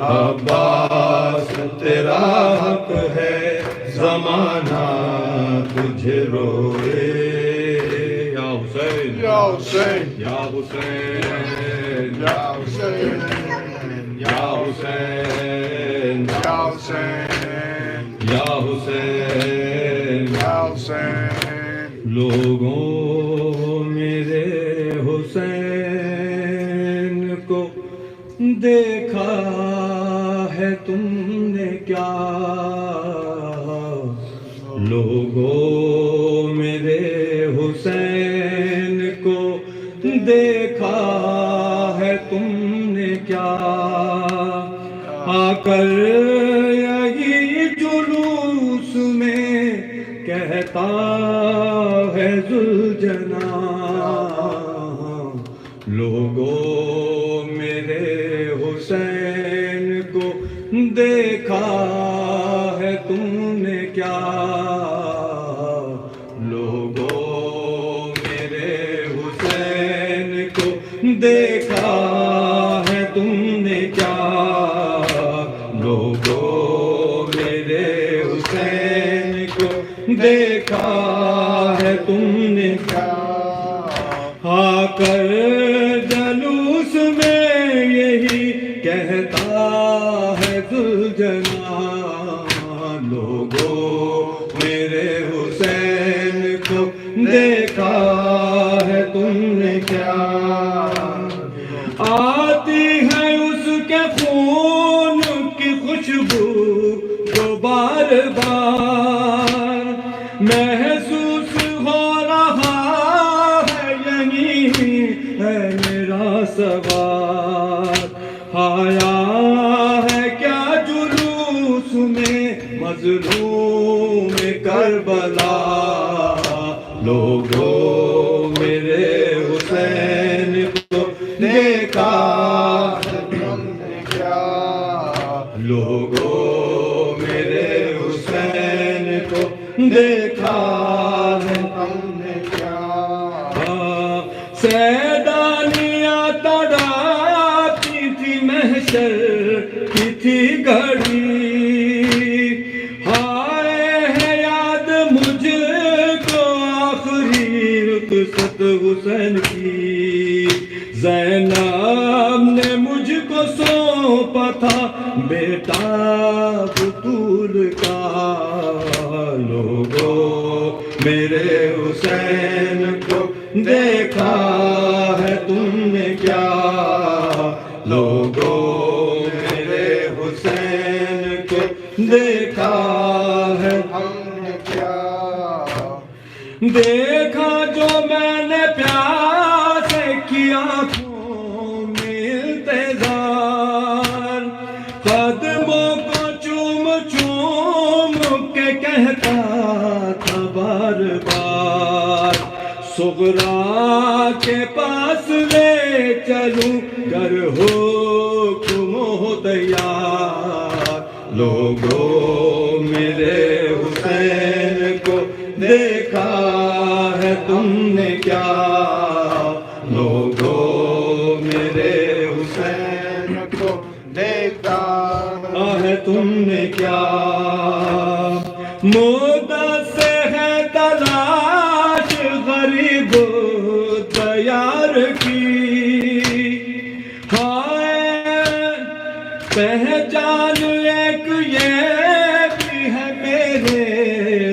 عباس تیرا حق ہے زمانہ تجھے روئے یا حسین یا حسین یا حسین یا حسین یا حسین یا حسین یا حسین یا حسین لوگوں میرے حسین کو دیکھا ہے تم نے کیا لوگوں میرے حسین کو دیکھا ہے تم نے کیا آ کر یہی جلوس میں کہتا ہے ذوالجناح لوگوں میرے حسین کو دیکھا ہے تم نے کیا لوگوں میرے حسین کو دیکھا ہے تم نے کیا لوگوں میرے حسین کو دیکھا ہے تم نے کیا آ کر جلوس میں یہی کہتا ہے ذوالجناح لوگوں میرے حسین کو دیکھا ہے تم نے کیا آتی ہے اس کے خون کی خوشبو جو بار بار محسوس ہو رہا ہے یہی ہے میرا سوال آیا ہے کیا جلوس میں مظلوم کربلا لوگوں میرے حسین کو دیکھا تم نے کیا لوگوں میرے حسین کو دیکھا ہے ہم نے کیا سیدانیاں تڑاتی تھی محشر کی تھی گھڑی ہائے ہے یاد مجھ کو آخری رخصت حسین کی زینب نے مجھ کو سونپا تھا بیٹا بطول کا لوگوں میرے حسین کو دیکھا ہے تم نے کیا لوگوں میرے حسین کو دیکھا ہے ہم نے کیا دیکھا جو میں نے پیاس کی آنکھوں میں انتظار قدموں کو چوم چوم کے کہتا تھا بار بار صغرا کے پاس لے چلوں گر حکم ہو تیار لوگوں میرے حسین کو دیکھا ہے تم نے کیا لوگوں میرے حسین کو دیکھا ہے تم نے کیا مدت سے ہے تلاش غریب تیار کی ہائے پہچان ایک یہ بھی ہے میرے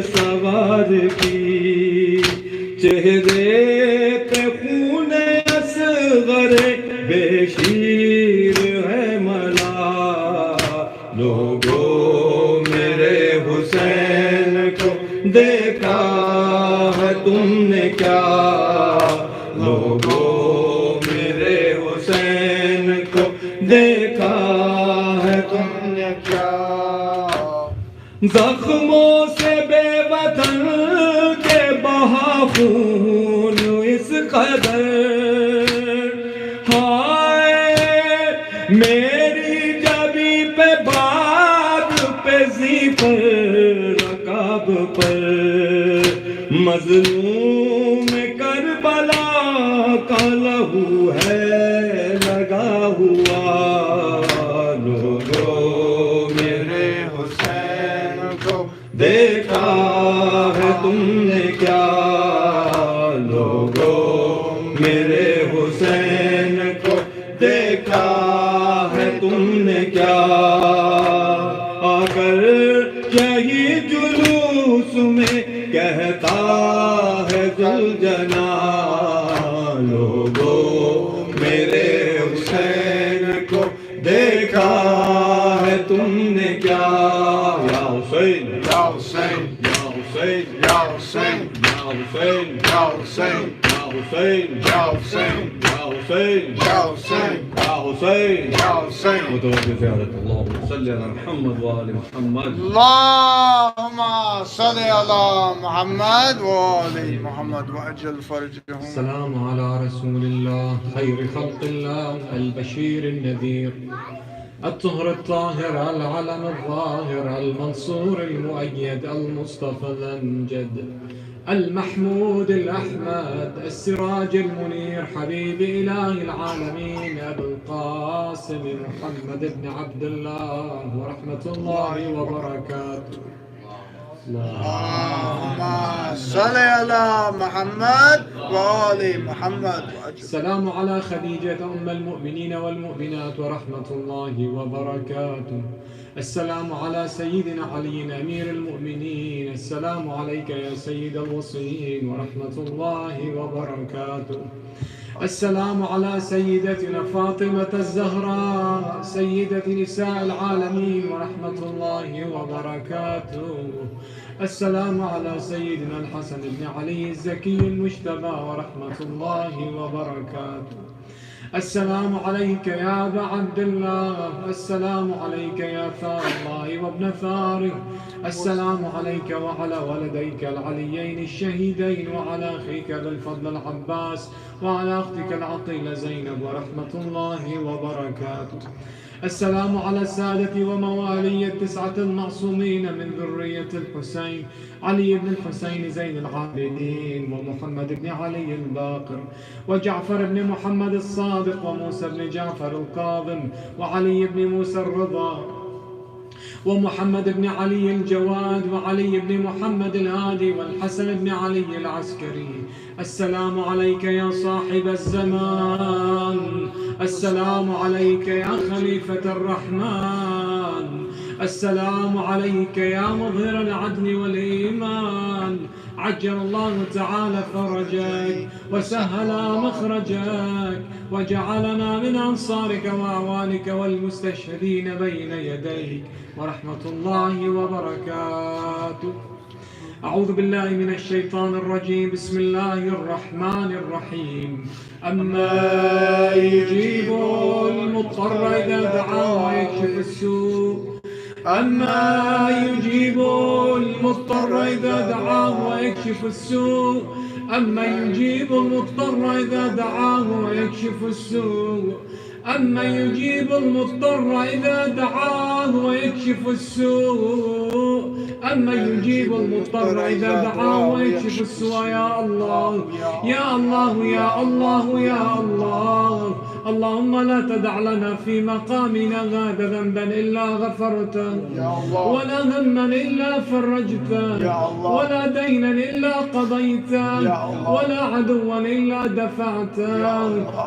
سوار کی چہرے پہ خون اصغر بے شیر ہے ملا لوگوں میرے حسین کو دیکھا ہے تم نے کیا لوگوں میرے حسین کو دیکھا जख्मों से बेवतन के बहा खून इस कदर हाय मेरी जबी पे बाग पे जी पर रकाब पर मजलूम करबला का लहू है लगा हुआ देखा है तुमने क्या लोगों मेरे हुसैन को देखा है तुमने क्या आकर यही जुलूस में कहता है जुलजना लोगों मेरे हुसैन को देखा है तुमने क्या या हुसैन या हुसैन या हुसैन या हुसैन या हुसैन या हुसैन या हुसैन या हुसैन या हुसैन या हुसैन या हुसैन या हुसैन मुतवज्जिह ज़ियारत अल्लाहुम्मा सल्लि अला मुहम्मद व आलि मुहम्मद अल्लाहुम्मा सल्लि अला मुहम्मद व आलि मुहम्मद व अज्जल फरजहम السلام على رسول الله خير خلق الله البشير النذير الطهر الطاهر العلم الظاهر المنصور المؤيد المصطفى الأمجد المحمود الأحمد السراج المنير حبيب إله العالمين أبو القاسم محمد بن عبد الله ورحمة الله وبركاته اللهم صل على محمد وآل محمد. السلام على خديجة أم المؤمنين والمؤمنات ورحمة الله وبركاته. السلام على سيدنا علي أمير المؤمنين. السلام عليك يا سيد الوصيين ورحمة الله وبركاته. السلام على سيدتنا فاطمة الزهراء سيدة نساء العالمين ورحمة الله وبركاته. السلام على سيدنا الحسن بن علي الزكي المجتبى ورحمة الله وبركاته. السلام عليك يا أبا عبد الله. السلام عليك يا ثار الله وابن ثاره. السلام عليك وعلى ولديك العليين الشهيدين وعلى أخيك بالفضل العباس وعلى أختك العقيلة زينب ورحمة الله وبركاته. السلام على السادة وموالي التسعة المعصومين من ذرية الحسين علي بن الحسين زين العابدين ومحمد بن علي الباقر وجعفر بن محمد الصادق وموسى بن جعفر الكاظم وعلي بن موسى الرضا ومحمد بن علي الجواد وعلي بن محمد الهادي والحسن بن علي العسكري. السلام عليك يا صاحب الزمان. السلام عليك يا خليفة الرحمن. السلام عليك يا مظهر العدل والإيمان. عجل الله تعالى فرجك وسهل مخرجك وجعلنا من أنصارك وأعوانك والمستشهدين بين يديك ورحمة الله وبركاته. أعوذ بالله من الشيطان الرجيم. بسم الله الرحمن الرحيم. أما يجيب المضطر إذا دعاه ويكشف السوء. أما يجيب المضطر إذا دعاه ويكشف السوء. أما يجيب المضطر إذا دعاه ويكشف السوء. أما يجيب المضطر إذا دعاه ويكشف السوء. أما يجيب المضطر إذا دعاه ويكشف السوء. يا الله يا الله يا الله يا الله. اللهم لا تدع لنا في مقامنا هذا ذنبا إلا غفرته ولا هما إلا فرجته ولا دينا إلا قضيته ولا عدوا إلا دفعته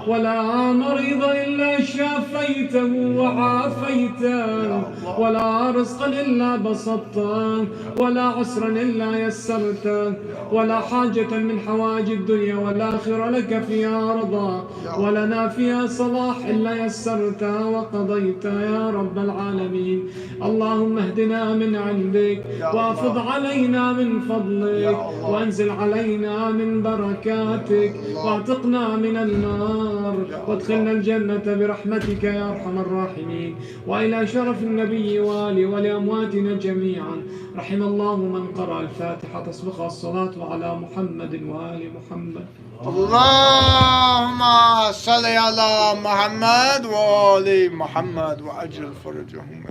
ولا مريضا إلا شافيته وعافيته ولا رزقا إلا بسطته ولا عسرا إلا يسرته ولا حاجة من حوائج الدنيا والآخرة لك فيها رضا ولنا فيها صلاح إلا يسرته وقضيته يا رب العالمين. اللهم اهدنا من عندك وافض علينا من فضلك وانزل علينا من بركاتك واعتقنا من النار وادخلنا الجنة برحمتك يا أرحم الراحمين. وإلى شرف النبي والي ولأمواتنا جميعا. رحم الله من قرأ الفاتحة تسبقها الصلاة على محمد وآل محمد. اللهم صل على محمد وآل محمد وأجل فرجهم.